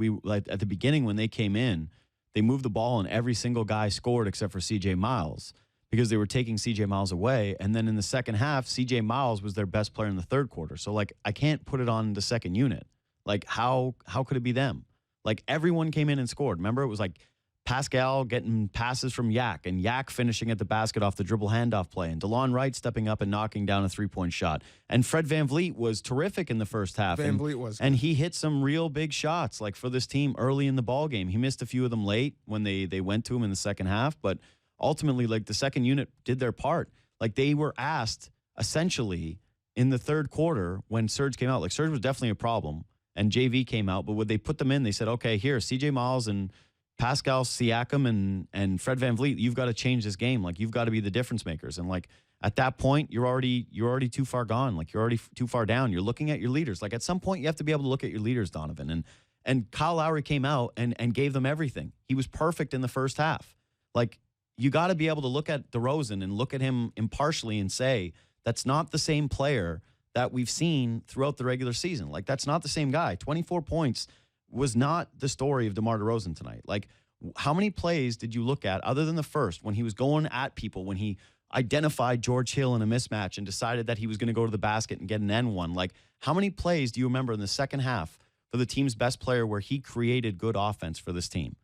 at the beginning when they came in, they moved the ball and every single guy scored except for CJ Miles because they were taking CJ Miles away. And then in the second half, CJ Miles was their best player in the third quarter. So like I can't put it on the second unit. Like how could it be them? Like everyone came in and scored. Remember, it was like Pascal getting passes from Yak and Yak finishing at the basket off the dribble handoff play and DeLon Wright stepping up and knocking down a three-point shot. And Fred VanVleet was terrific in the first half. And he hit some real big shots like for this team early in the ball game. He missed a few of them late when they went to him in the second half, but ultimately like the second unit did their part. Like they were asked essentially in the third quarter when Serge came out. Like Serge was definitely a problem and JV came out, but when they put them in, they said, okay, here, CJ Miles and Pascal Siakam and Fred VanVleet, you've got to change this game. Like you've got to be the difference makers. And like at that point, you're already too far gone. Like you're already too far down. You're looking at your leaders. Like at some point, you have to be able to look at your leaders, Donovan. And Kyle Lowry came out and gave them everything. He was perfect in the first half. Like you got to be able to look at DeRozan and look at him impartially and say that's not the same player that we've seen throughout the regular season. Like that's not the same guy. 24 points was not the story of DeMar DeRozan tonight. Like, how many plays did you look at other than the first when he was going at people, when he identified George Hill in a mismatch and decided that he was going to go to the basket and get an N1? Like, how many plays do you remember in the second half for the team's best player where he created good offense for this team?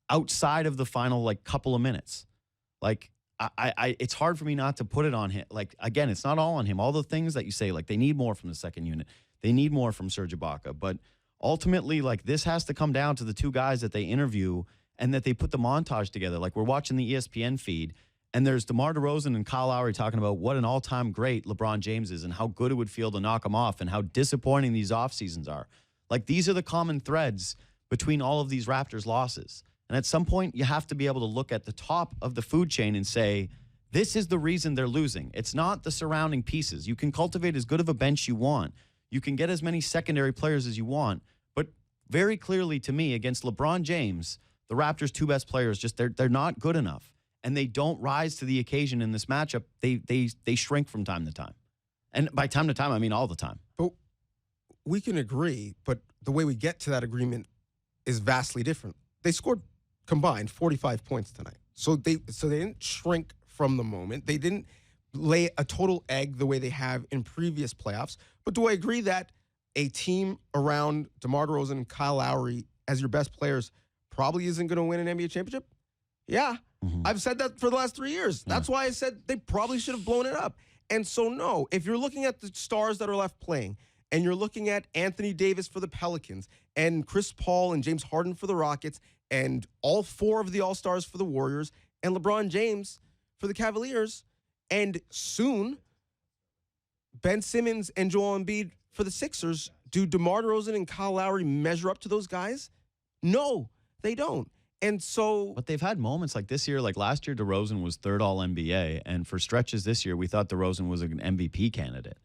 Outside of the final, like, couple of minutes. Like, it's hard for me not to put it on him. Like, again, it's not all on him. All the things that you say, like, they need more from the second unit. They need more from Serge Ibaka. But ultimately, like, this has to come down to the two guys that they interview and that they put the montage together. Like, we're watching the ESPN feed, and there's DeMar DeRozan and Kyle Lowry talking about what an all-time great LeBron James is and how good it would feel to knock him off and how disappointing these off seasons are. Like, these are the common threads between all of these Raptors losses. And at some point, you have to be able to look at the top of the food chain and say, this is the reason they're losing. It's not the surrounding pieces. You can cultivate as good of a bench you want. You can get as many secondary players as you want. But very clearly to me, against LeBron James, the Raptors' two best players, just they're not good enough. and they don't rise to the occasion in this matchup. They shrink from time to time. And by time to time, I mean all the time. But we can agree, but the way we get to that agreement is vastly different. They scored combined 45 points tonight. So they didn't shrink from the moment. They didn't lay a total egg the way they have in previous playoffs. But do I agree that a team around DeMar DeRozan and Kyle Lowry as your best players probably isn't going to win an NBA championship? Yeah. Mm-hmm. I've said that for the last 3 years. That's why I said they probably should have blown it up. And so, no, if you're looking at the stars that are left playing, and you're looking at Anthony Davis for the Pelicans, and Chris Paul and James Harden for the Rockets, and all 4 of the All-Stars for the Warriors, and LeBron James for the Cavaliers, and soon Ben Simmons and Joel Embiid for the Sixers, do DeMar DeRozan and Kyle Lowry measure up to those guys? No, they don't. And so, but they've had moments like this year, like last year, DeRozan was 3rd All-NBA, and for stretches this year, we thought DeRozan was an MVP candidate.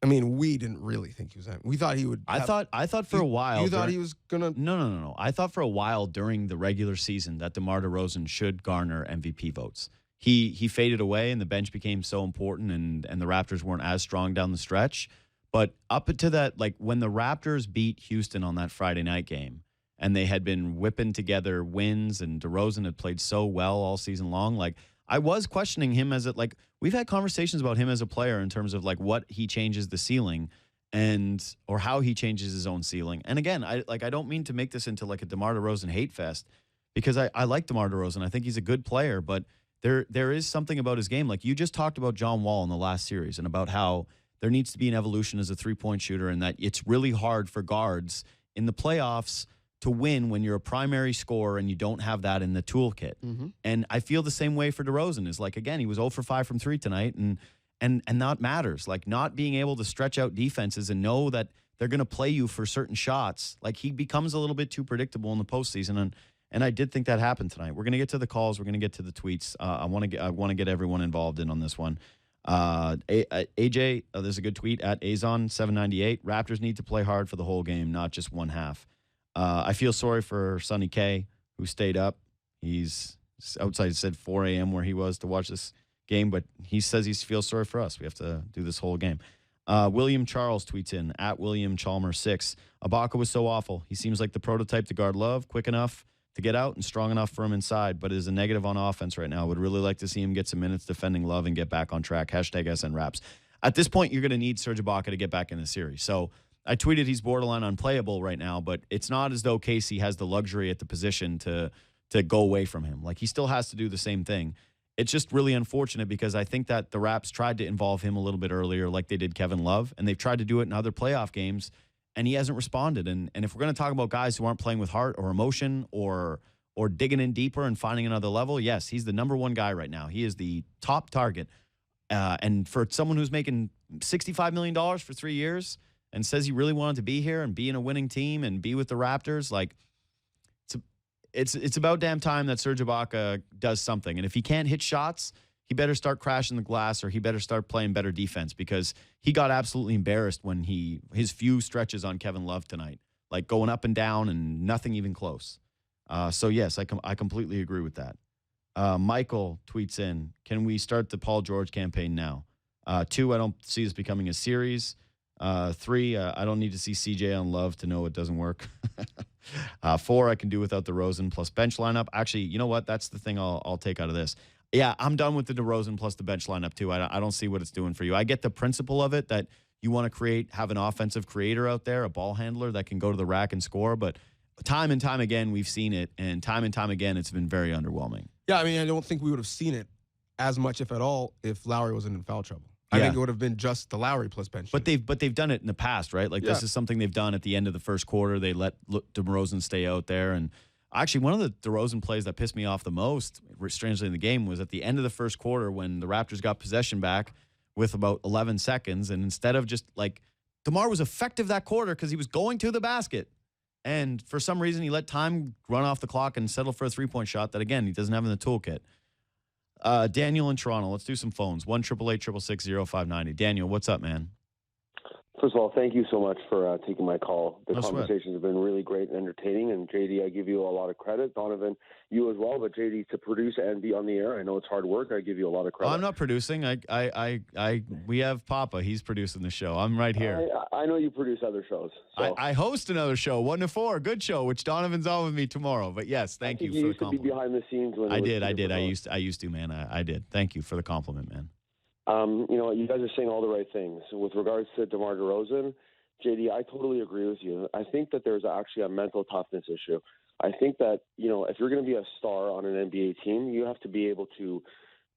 I mean, we didn't really think he was. We thought he would. I thought for a while. You thought he was gonna? No. I thought for a while during the regular season that DeMar DeRozan should garner MVP votes. He faded away, and the bench became so important, and the Raptors weren't as strong down the stretch. But up to that, like when the Raptors beat Houston on that Friday night game, and they had been whipping together wins, and DeRozan had played so well all season long, like I was questioning him as like we've had conversations about him as a player in terms of like what he changes the ceiling or how he changes his own ceiling. And again, I don't mean to make this into like a DeMar DeRozan hate fest, because I like DeMar DeRozan. I think he's a good player, but there is something about his game. Like you just talked about John Wall in the last series and about how there needs to be an evolution as a three-point shooter, and that it's really hard for guards in the playoffs to win when you're a primary scorer and you don't have that in the toolkit. Mm-hmm. And I feel the same way for DeRozan. Is like, again, he was 0 for 5 from 3 tonight, and that matters. Like not being able to stretch out defenses and know that they're going to play you for certain shots. Like he becomes a little bit too predictable in the postseason, and I did think that happened tonight. We're going to get to the calls. We're going to get to the tweets. I want to get everyone involved in on this one. AJ, there's a good tweet at Azon798. Raptors need to play hard for the whole game, not just one half. I feel sorry for Sonny K, who stayed up. He's outside, said 4 a.m. where he was to watch this game, but he says he feels sorry for us. We have to do this whole game. William Charles tweets in, at William Chalmers 6. Ibaka was so awful. He seems like the prototype to guard Love, quick enough to get out and strong enough for him inside, but is a negative on offense right now. Would really like to see him get some minutes defending Love and get back on track. Hashtag SNRaps. At this point, you're going to need Serge Ibaka to get back in the series. So I tweeted he's borderline unplayable right now, but it's not as though Casey has the luxury at the position to go away from him. Like he still has to do the same thing. It's just really unfortunate because I think that the Raps tried to involve him a little bit earlier like they did Kevin Love, and they've tried to do it in other playoff games, and he hasn't responded. And if we're going to talk about guys who aren't playing with heart or emotion or digging in deeper and finding another level, yes, he's the number one guy right now. He is the top target. And for someone who's making $65 million for 3 years and says he really wanted to be here and be in a winning team and be with the Raptors, like it's about damn time that Serge Ibaka does something. And if he can't hit shots, he better start crashing the glass, or he better start playing better defense, because he got absolutely embarrassed when his few stretches on Kevin Love tonight, like going up and down and nothing even close. So yes, I completely agree with that. Michael tweets in, can we start the Paul George campaign now? 2, I don't see this becoming a series. 3, I don't need to see CJ on Love to know it doesn't work. 4, I can do without the DeRozan plus bench lineup. Actually, you know what? That's the thing I'll take out of this. Yeah, I'm done with the DeRozan plus the bench lineup too. I don't see what it's doing for you. I get the principle of it, that you want to have an offensive creator out there, a ball handler that can go to the rack and score. But time and time again, we've seen it, and time again, it's been very underwhelming. Yeah, I mean, I don't think we would have seen it as much, if at all, if Lowry wasn't in foul trouble. I think it would have been just the Lowry plus bench. But they've done it in the past, right? Like this is something they've done at the end of the first quarter. They let DeRozan stay out there. And actually, one of the DeRozan plays that pissed me off the most, strangely, in the game was at the end of the first quarter when the Raptors got possession back with about 11 seconds. And instead of just like, DeMar was effective that quarter because he was going to the basket. And for some reason, he let time run off the clock and settle for a three-point shot that, again, he doesn't have in the toolkit. Daniel in Toronto, let's do some phones. 1-888-666-0590. Daniel, what's up, man? First of all, thank you so much for taking my call. The No sweat. conversations have been really great and entertaining. And JD, I give you a lot of credit. Donovan, you as well. But JD, to produce and be on the air, I know it's hard work. I give you a lot of credit. I'm not producing. We have Papa. He's producing the show. I'm right here. I know you produce other shows. So. I host another show, 1 to 4, good show, which Donovan's on with me tomorrow. But yes, thank you for the used to be compliment. behind the scenes when I did. I used to, man. I did. Thank you for the compliment, man. You guys are saying all the right things. With regards to DeMar DeRozan, JD, I totally agree with you. I think that there's actually a mental toughness issue. I think that, if you're going to be a star on an NBA team, you have to be able to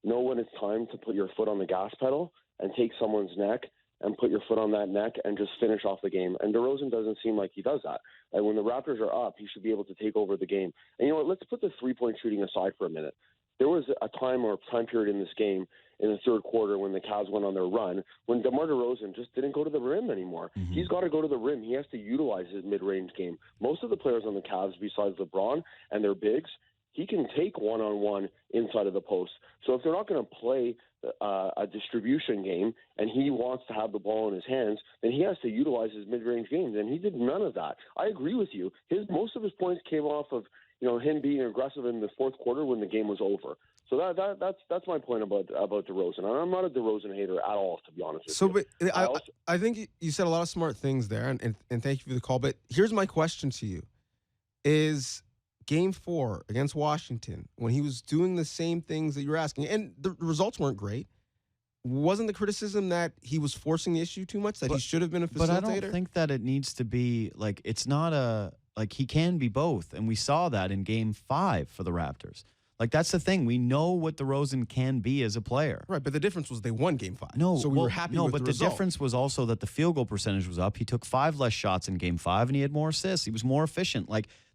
know when it's time to put your foot on the gas pedal and take someone's neck and put your foot on that neck and just finish off the game. And DeRozan doesn't seem like he does that. Like when the Raptors are up, he should be able to take over the game. And you know what? Let's put the three-point shooting aside for a minute. There was a time period in this game in the third quarter when the Cavs went on their run when DeMar DeRozan just didn't go to the rim anymore. Mm-hmm. He's got to go to the rim. He has to utilize his mid-range game. Most of the players on the Cavs, besides LeBron and their bigs, he can take one-on-one inside of the post. So if they're not going to play a distribution game and he wants to have the ball in his hands, then he has to utilize his mid-range games, and he did none of that. I agree with you. Most of his points came off of him being aggressive in the fourth quarter when the game was over. So that's my point about DeRozan. And I'm not a DeRozan hater at all, to be honest with you. But I think you said a lot of smart things there, and thank you for the call. But here's my question to you: is Game 4 against Washington, when he was doing the same things that you're asking, and the results weren't great, wasn't the criticism that he was forcing the issue too much, that he should have been a facilitator? But I don't think that it needs to be, it's not he can be both. And we saw that in Game 5 for the Raptors. That's the thing. We know what DeRozan can be as a player. Right, but the difference was they won Game 5. No, so we were happy with the result. No, but the difference was also that the field goal percentage was up. He took 5 less shots in Game 5, and he had more assists. He was more efficient.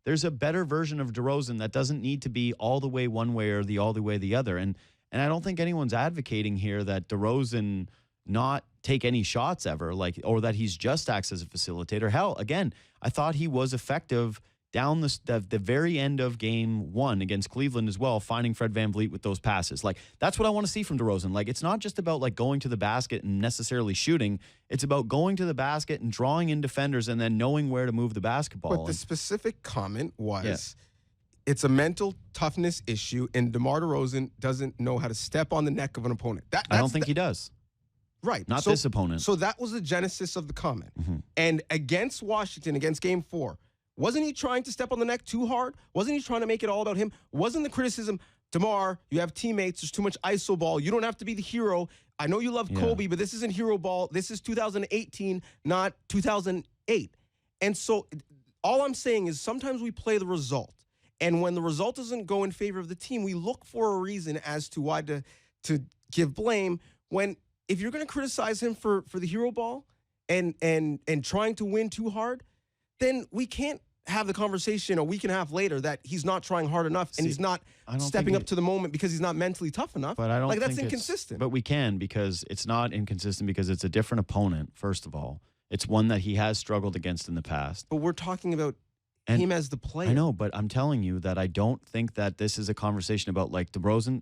There's a better version of DeRozan that doesn't need to be all the way one way or all the way the other. And I don't think anyone's advocating here that DeRozan not take any shots ever, or that he's just acts as a facilitator. Hell, again, I thought he was effective down the very end of Game 1 against Cleveland as well, finding Fred VanVleet with those passes. That's what I want to see from DeRozan. It's not just about going to the basket and necessarily shooting. It's about going to the basket and drawing in defenders and then knowing where to move the basketball. But the specific comment was, it's a mental toughness issue, and DeMar DeRozan doesn't know how to step on the neck of an opponent. I don't think he does. Right. Not this opponent. So that was the genesis of the comment. Mm-hmm. And against Washington, against Game 4, wasn't he trying to step on the neck too hard? Wasn't he trying to make it all about him? Wasn't the criticism, DeMar, you have teammates, there's too much ISO ball, you don't have to be the hero. I know you love Kobe, but this isn't hero ball. This is 2018, not 2008. And so all I'm saying is sometimes we play the result. And when the result doesn't go in favor of the team, we look for a reason as to why to give blame. When if you're going to criticize him for the hero ball and trying to win too hard, then we can't have the conversation a week and a half later that he's not trying hard enough and he's not stepping up to the moment because he's not mentally tough enough. But I don't think that's inconsistent. But we can, because it's not inconsistent, because it's a different opponent, first of all. It's one that he has struggled against in the past. But we're talking about him as the player. I know, but I'm telling you that I don't think that this is a conversation about DeRozan.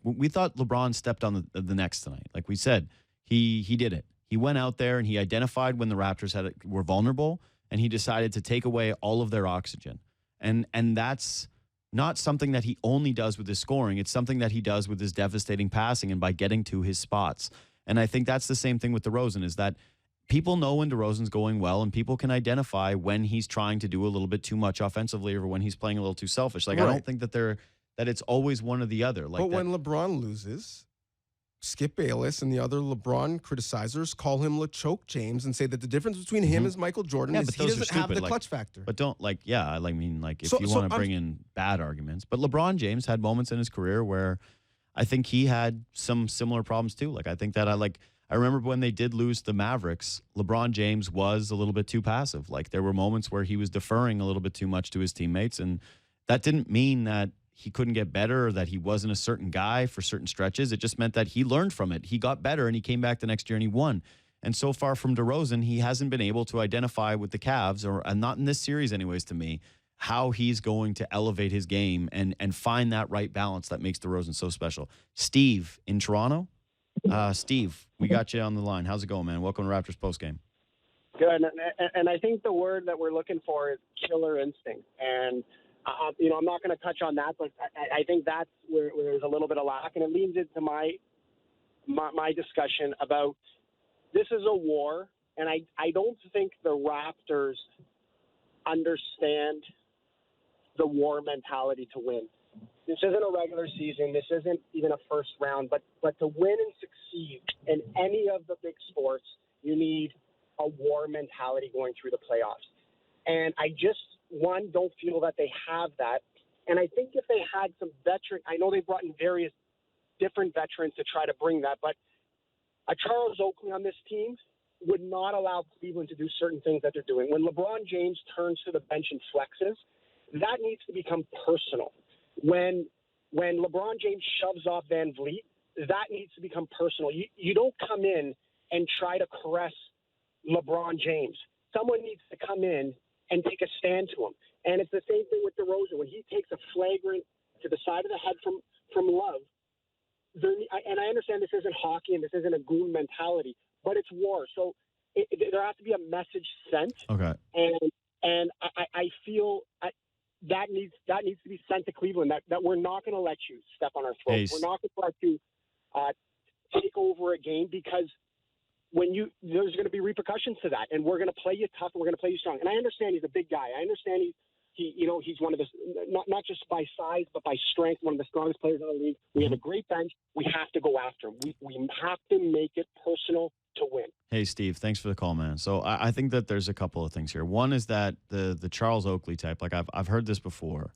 We thought LeBron stepped on the necks tonight. Like we said, he did it. He went out there and he identified when the Raptors were vulnerable, and he decided to take away all of their oxygen. And that's not something that he only does with his scoring. It's something that he does with his devastating passing and by getting to his spots. And I think that's the same thing with DeRozan, is that people know when DeRozan's going well, and people can identify when he's trying to do a little bit too much offensively or when he's playing a little too selfish. I don't think that it's always one or the other. But when LeBron loses, Skip Bayless and the other LeBron criticizers call him LeChoke James and say that the difference between him and Michael Jordan is he doesn't have the clutch factor. But don't if you want to bring in bad arguments. But LeBron James had moments in his career where I think he had some similar problems too. I think that I remember when they did lose the Mavericks, LeBron James was a little bit too passive. There were moments where he was deferring a little bit too much to his teammates, and that didn't mean that he couldn't get better or that he wasn't a certain guy for certain stretches. It just meant that he learned from it. He got better, and he came back the next year and he won. And so far from DeRozan, he hasn't been able to identify with the Cavs, or not in this series anyways to me, how he's going to elevate his game and find that right balance that makes DeRozan so special. Steve in Toronto. Steve, we got you on the line. How's it going, man? Welcome to Raptors Postgame. Good, and I think the word that we're looking for is killer instinct. And I'm not going to touch on that, but I think that's where there's a little bit of lack, and it leans into my discussion about this is a war, and I don't think the Raptors understand the war mentality to win. This isn't a regular season. This isn't even a first round, but to win and succeed in any of the big sports, you need a war mentality going through the playoffs. And I just, don't feel that they have that. And I think if they had some I know they brought in various different veterans to try to bring that, but a Charles Oakley on this team would not allow Cleveland to do certain things that they're doing. When LeBron James turns to the bench and flexes, that needs to become personal. When LeBron James shoves off Van Vliet, that needs to become personal. You don't come in and try to caress LeBron James. Someone needs to come in and take a stand to him. And it's the same thing with Derozan. When he takes a flagrant to the side of the head from Love, and I understand this isn't hockey and this isn't a goon mentality, but it's war. So there has to be a message sent. Okay. And I feel that needs to be sent to Cleveland, that we're not going to let you step on our throats. We're not going to let you take over a game, because there's going to be repercussions to that, and we're going to play you tough and we're going to play you strong. And I understand he's a big guy. I understand he's one of the, not just by size but by strength, one of the strongest players in the league. We have a great bench. We have to go after him. We have to make it personal to win. Hey, Steve, thanks for the call, man. So I think that there's a couple of things here. One is that the Charles Oakley type, like I've heard this before,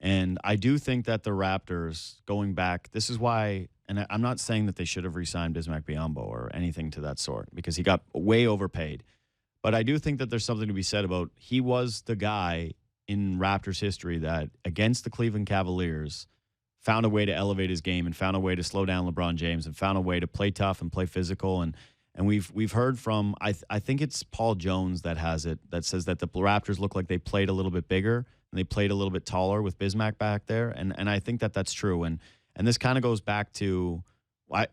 and I do think that the Raptors, going back, this is why, and I'm not saying that they should have re-signed Bismack Biyombo or anything to that sort, because he got way overpaid. But I do think that there's something to be said about, he was the guy in Raptors history that, against the Cleveland Cavaliers, found a way to elevate his game and found a way to slow down LeBron James and found a way to play tough and play physical. And we've heard from, I think it's Paul Jones that has it, that says that the Raptors look like they played a little bit bigger and they played a little bit taller with Bismack back there. And I think that that's true. And this kind of goes back to,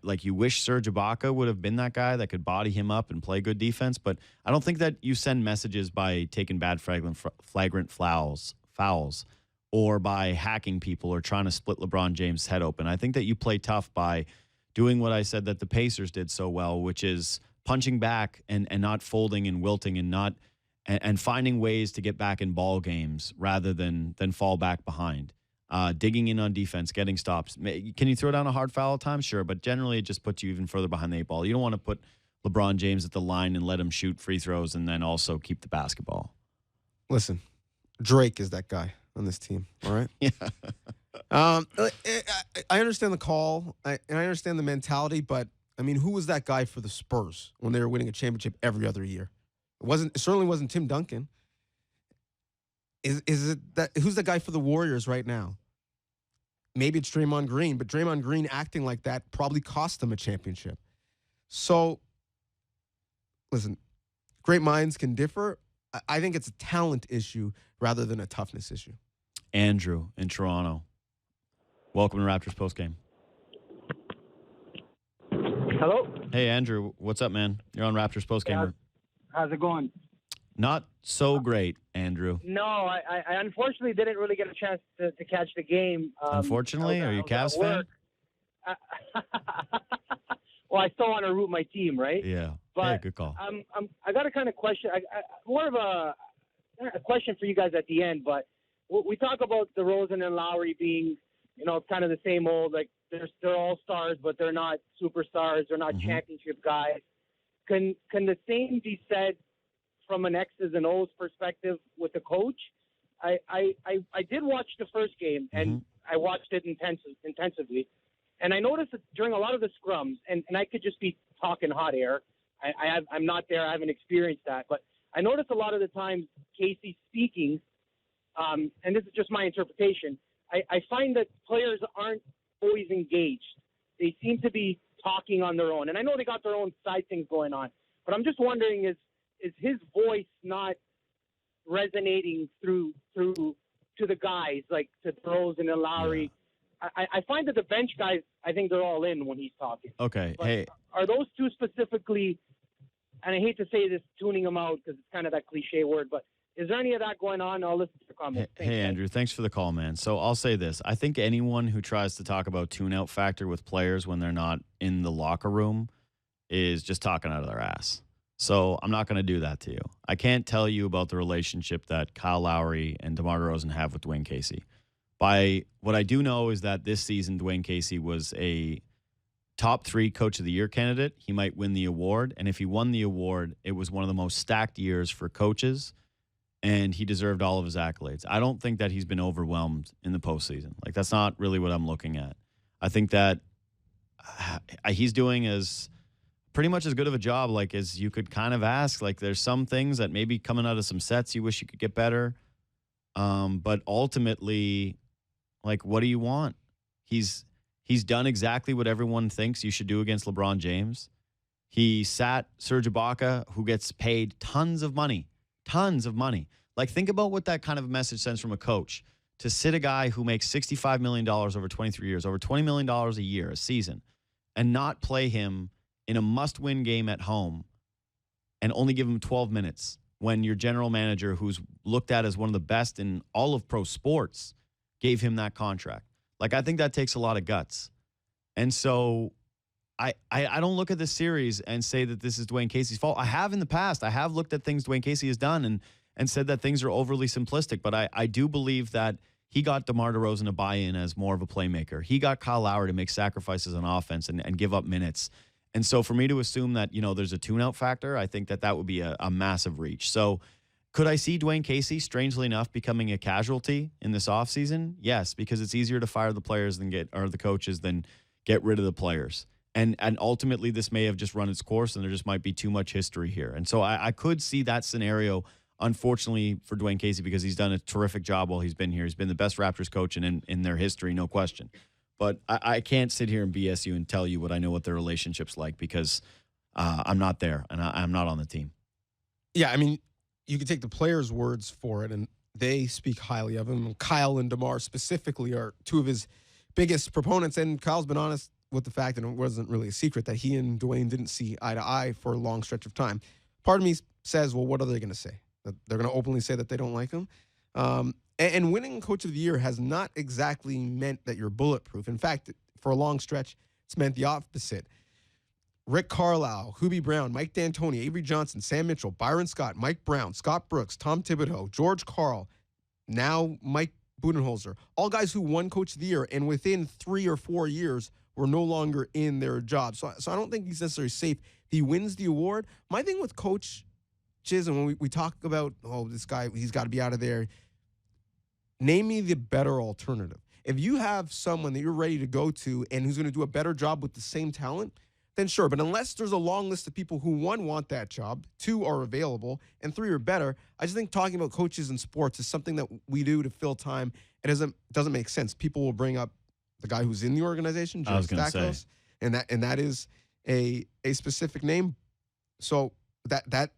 like, you wish Serge Ibaka would have been that guy that could body him up and play good defense. But I don't think that you send messages by taking bad flagrant fouls or by hacking people or trying to split LeBron James' head open. I think that you play tough by doing what I said that the Pacers did so well, which is punching back and not folding and wilting and finding ways to get back in ball games rather than fall back behind. Digging in on defense, getting stops. Can you throw down a hard foul at times? Sure, but generally it just puts you even further behind the 8 ball. You don't want to put LeBron James at the line and let him shoot free throws and then also keep the basketball. Listen, Drake is that guy on this team, all right? Yeah. I understand the call, and I understand the mentality, but, I mean, who was that guy for the Spurs when they were winning a championship every other year? It certainly wasn't Tim Duncan. Is it that? Who's the guy for the Warriors right now? Maybe it's Draymond Green, but Draymond Green acting like that probably cost them a championship. So, listen, great minds can differ. I think it's a talent issue rather than a toughness issue. Andrew in Toronto. Welcome to Raptors postgame. Hello? Hey, Andrew. What's up, man? You're on Raptors postgame. How's it going? Not so great, Andrew. No, I unfortunately didn't really get a chance to catch the game. Unfortunately? Are you a Cavs fan? Well, I still want to root my team, right? Yeah. But hey, good call. I got a kind of question. More of a question for you guys at the end. But we talk about Derozan and Lowry being, kind of the same old. Like they're all stars, but they're not superstars. They're not championship guys. Can the same be said from an X's and O's perspective with the coach? I did watch the first game, and I watched it intensively. And I noticed that during a lot of the scrums, and I could just be talking hot air. I'm not there. I haven't experienced that. But I noticed a lot of the times Casey speaking, and this is just my interpretation, I find that players aren't always engaged. They seem to be talking on their own. And I know they got their own side things going on. But I'm just wondering, is his voice not resonating through to the guys, like to Derozan and Lowry? Yeah. I find that the bench guys, I think they're all in when he's talking. Okay. But hey, are those two specifically and I hate to say this, tuning him out because it's kind of that cliche word, but is there any of that going on? I'll listen to your comments. Hey, Andrew, thanks for the call, man. So I'll say this. I think anyone who tries to talk about tune-out factor with players when they're not in the locker room is just talking out of their ass. So I'm not going to do that to you. I can't tell you about the relationship that Kyle Lowry and DeMar DeRozan have with Dwayne Casey. What I do know is that this season, Dwayne Casey was a top 3 Coach of the Year candidate. He might win the award. And if he won the award, it was one of the most stacked years for coaches, and he deserved all of his accolades. I don't think that he's been overwhelmed in the postseason. Like, that's not really what I'm looking at. I think that he's doing pretty much as good of a job, like, as you could kind of ask. Like, there's some things that maybe coming out of some sets you wish you could get better. But ultimately, like, what do you want? He's done exactly what everyone thinks you should do against LeBron James. He sat Serge Ibaka, who gets paid tons of money. Like, think about what that kind of message sends from a coach to sit a guy who makes $65 million over 23 years, over $20 million a year, a season, and not play him in a must-win game at home and only give him 12 minutes when your general manager, who's looked at as one of the best in all of pro sports, gave him that contract. Like, I think that takes a lot of guts. And so I don't look at this series and say that this is Dwayne Casey's fault. I have in the past. I have looked at things Dwayne Casey has done and said that things are overly simplistic. But I do believe that he got DeMar DeRozan to buy in as more of a playmaker. He got Kyle Lowry to make sacrifices on offense and give up minutes. And so for me to assume that, there's a tune-out factor, I think that would be a massive reach. So could I see Dwayne Casey, strangely enough, becoming a casualty in this offseason? Yes, because it's easier to fire the players or the coaches than get rid of the players. And ultimately, this may have just run its course, and there just might be too much history here. And so I could see that scenario, unfortunately, for Dwayne Casey, because he's done a terrific job while he's been here. He's been the best Raptors coach in their history, no question. But I can't sit here and BS you and tell you what their relationship's like, because I'm not there, and I'm not on the team. Yeah, I mean, you can take the players' words for it, and they speak highly of him. Kyle and DeMar specifically are two of his biggest proponents, and Kyle's been honest with the fact, and it wasn't really a secret, that he and Dwayne didn't see eye to eye for a long stretch of time. Part of me says, well, what are they going to say? That they're going to openly say that they don't like him? And winning Coach of the Year has not exactly meant that you're bulletproof. In fact, for a long stretch, it's meant the opposite. Rick Carlisle, Hubie Brown, Mike D'Antoni, Avery Johnson, Sam Mitchell, Byron Scott, Mike Brown, Scott Brooks, Tom Thibodeau, George Karl, now Mike Budenholzer, all guys who won Coach of the Year, and within 3 or 4 years were no longer in their job. So I don't think he's necessarily safe. He wins the award. My thing with coaches, and when we talk about, this guy, he's got to be out of there, name me the better alternative. If you have someone that you're ready to go to and who's going to do a better job with the same talent, then sure. But unless there's a long list of people who, 1, want that job, 2, are available, and 3 are better, I just think talking about coaches in sports is something that we do to fill time. It doesn't make sense. People will bring up the guy who's in the organization, Jerry Stackhouse, and that is a specific name. So that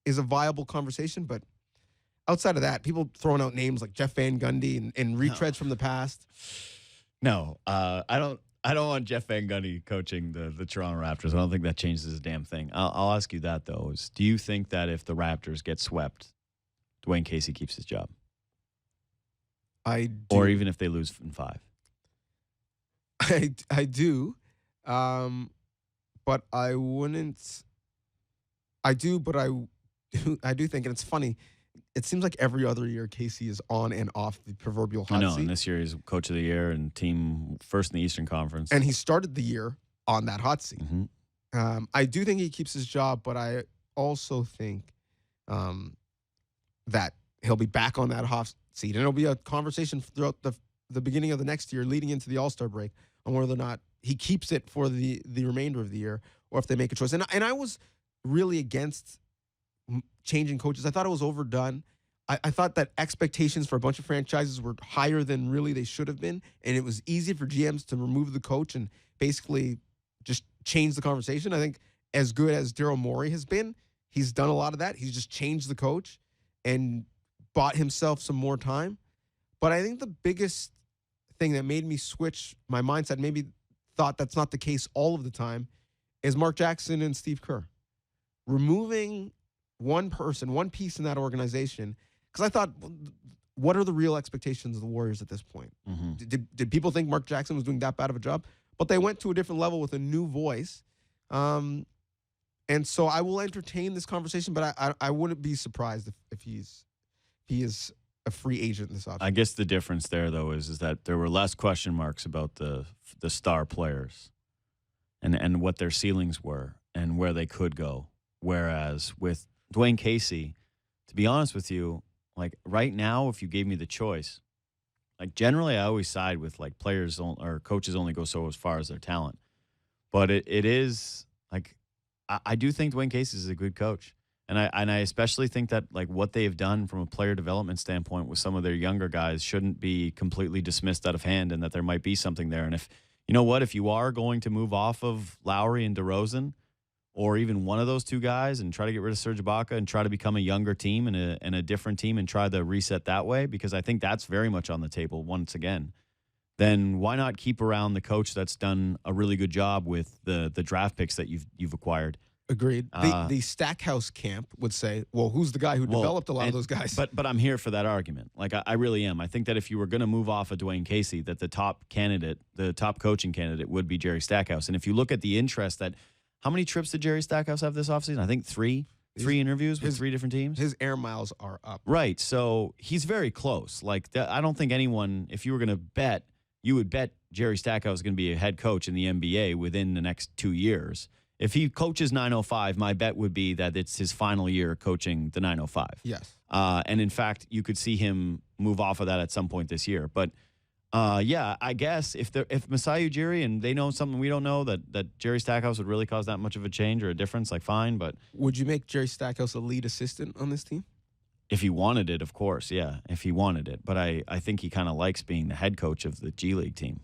is a viable conversation. But outside of that, people throwing out names like Jeff Van Gundy and retreads from the past. No, I don't want Jeff Van Gundy coaching the Toronto Raptors. I don't think that changes a damn thing. I'll ask you that, though. Do you think that if the Raptors get swept, Dwayne Casey keeps his job? I do. Or even if they lose in 5? I do. But I wouldn't. I do, but I do think, and it's funny, it seems like every other year Casey is on and off the proverbial hot seat. And this year he's Coach of the Year and team first in the Eastern Conference. And he started the year on that hot seat. Mm-hmm. I do think he keeps his job, but I also think that he'll be back on that hot seat. And it'll be a conversation throughout the beginning of the next year leading into the All-Star break on whether or not he keeps it for the remainder of the year or if they make a choice. And I was really against changing coaches. I thought it was overdone. I thought that expectations for a bunch of franchises were higher than really they should have been, and it was easy for GMs to remove the coach and basically just change the conversation. I think as good as Daryl Morey has been, he's done a lot of that. He's just changed the coach and bought himself some more time. But I think the biggest thing that made me switch my mindset, maybe thought that's not the case all of the time, is Mark Jackson and Steve Kerr. removing one person, one piece in that organization, because I thought, what are the real expectations of the Warriors at this point? Did people think Mark Jackson was doing that bad of a job? But they went to a different level with a new voice. And so I will entertain this conversation, but I wouldn't be surprised if he is a free agent this offseason. I guess the difference there, though, is that there were less question marks about the star players and what their ceilings were and where they could go. Whereas with Dwayne Casey, to be honest with you, like right now, if you gave me the choice, like generally I always side with like players or coaches only go so as far as their talent. But it is like I do think Dwayne Casey is a good coach. And I especially think that like what they've done from a player development standpoint with some of their younger guys shouldn't be completely dismissed out of hand, and that there might be something there. And if you know what, if you are going to move off of Lowry and Derozan, or even one of those two guys, and try to get rid of Serge Ibaka and try to become a younger team and a different team and try to reset that way, because I think that's very much on the table once again, then why not keep around the coach that's done a really good job with the draft picks that you've acquired? Agreed. The Stackhouse camp would say, well, who's the guy who developed a lot of those guys? But I'm here for that argument. Like, I really am. I think that if you were going to move off of Dwayne Casey, that the top coaching candidate would be Jerry Stackhouse. And if you look at the interest that, how many trips did Jerry Stackhouse have this offseason? I think three interviews with three different teams. His air miles are up. Right. So he's very close. Like, I don't think anyone, if you were going to bet, you would bet Jerry Stackhouse is going to be a head coach in the NBA within the next 2 years. If he coaches 905, my bet would be that it's his final year coaching the 905. Yes. And in fact, you could see him move off of that at some point this year. But yeah, I guess if Masai Ujiri and they know something we don't know, that Jerry Stackhouse would really cause that much of a change or a difference, like fine. But would you make Jerry Stackhouse a lead assistant on this team? If he wanted it, of course, yeah. If he wanted it, but I think he kind of likes being the head coach of the G League team.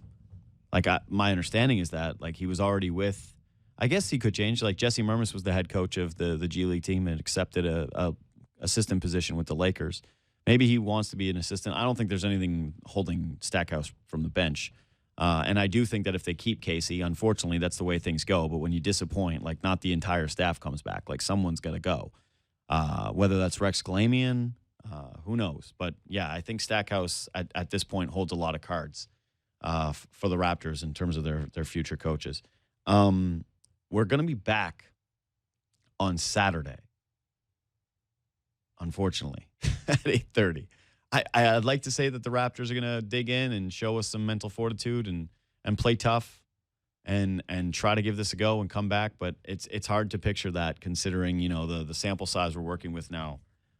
Like my understanding is that like he was already with. I guess he could change. Like Jesse Mermis was the head coach of the G League team and accepted a assistant position with the Lakers. Maybe he wants to be an assistant. I don't think there's anything holding Stackhouse from the bench. And I do think that if they keep Casey, unfortunately, that's the way things go. But when you disappoint, like not the entire staff comes back. Like someone's got to go. Whether that's Rex Galamian, who knows? But yeah, I think Stackhouse at this point holds a lot of cards for the Raptors in terms of their future coaches. We're going to be back on Saturday, unfortunately, at 8:30. I'd like to say that the Raptors are going to dig in and show us some mental fortitude and play tough and try to give this a go and come back. But it's hard to picture that considering, you know, the sample size we're working with now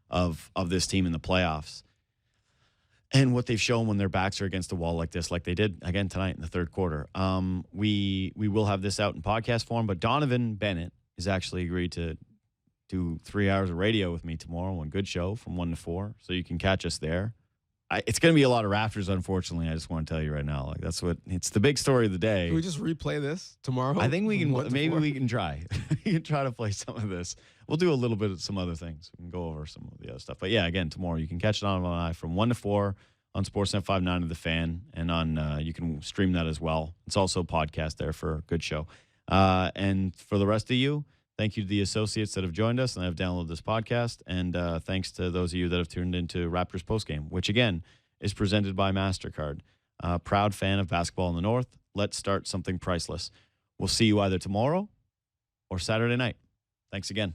of this team in the playoffs. And what they've shown when their backs are against the wall like this, like they did, again, tonight in the third quarter. We will have this out in podcast form, but Donnovan Bennett has actually agreed to do 3 hours of radio with me tomorrow on Good Show from 1 to 4, so you can catch us there. It's going to be a lot of Raptors, unfortunately. I just want to tell you right now. Like it's the big story of the day. Can we just replay this tomorrow? I think we can. Maybe we can try. We can try to play some of this. We'll do a little bit of some other things. We can go over some of the other stuff. But yeah, again, tomorrow you can catch it on I from 1 to 4 on Sportsnet 590 The Fan, and on you can stream that as well. It's also a podcast there for a Good Show. And for the rest of you, thank you to the associates that have joined us and have downloaded this podcast. And thanks to those of you that have tuned into Raptors Postgame, which, again, is presented by MasterCard. Proud fan of basketball in the North. Let's start something priceless. We'll see you either tomorrow or Saturday night. Thanks again.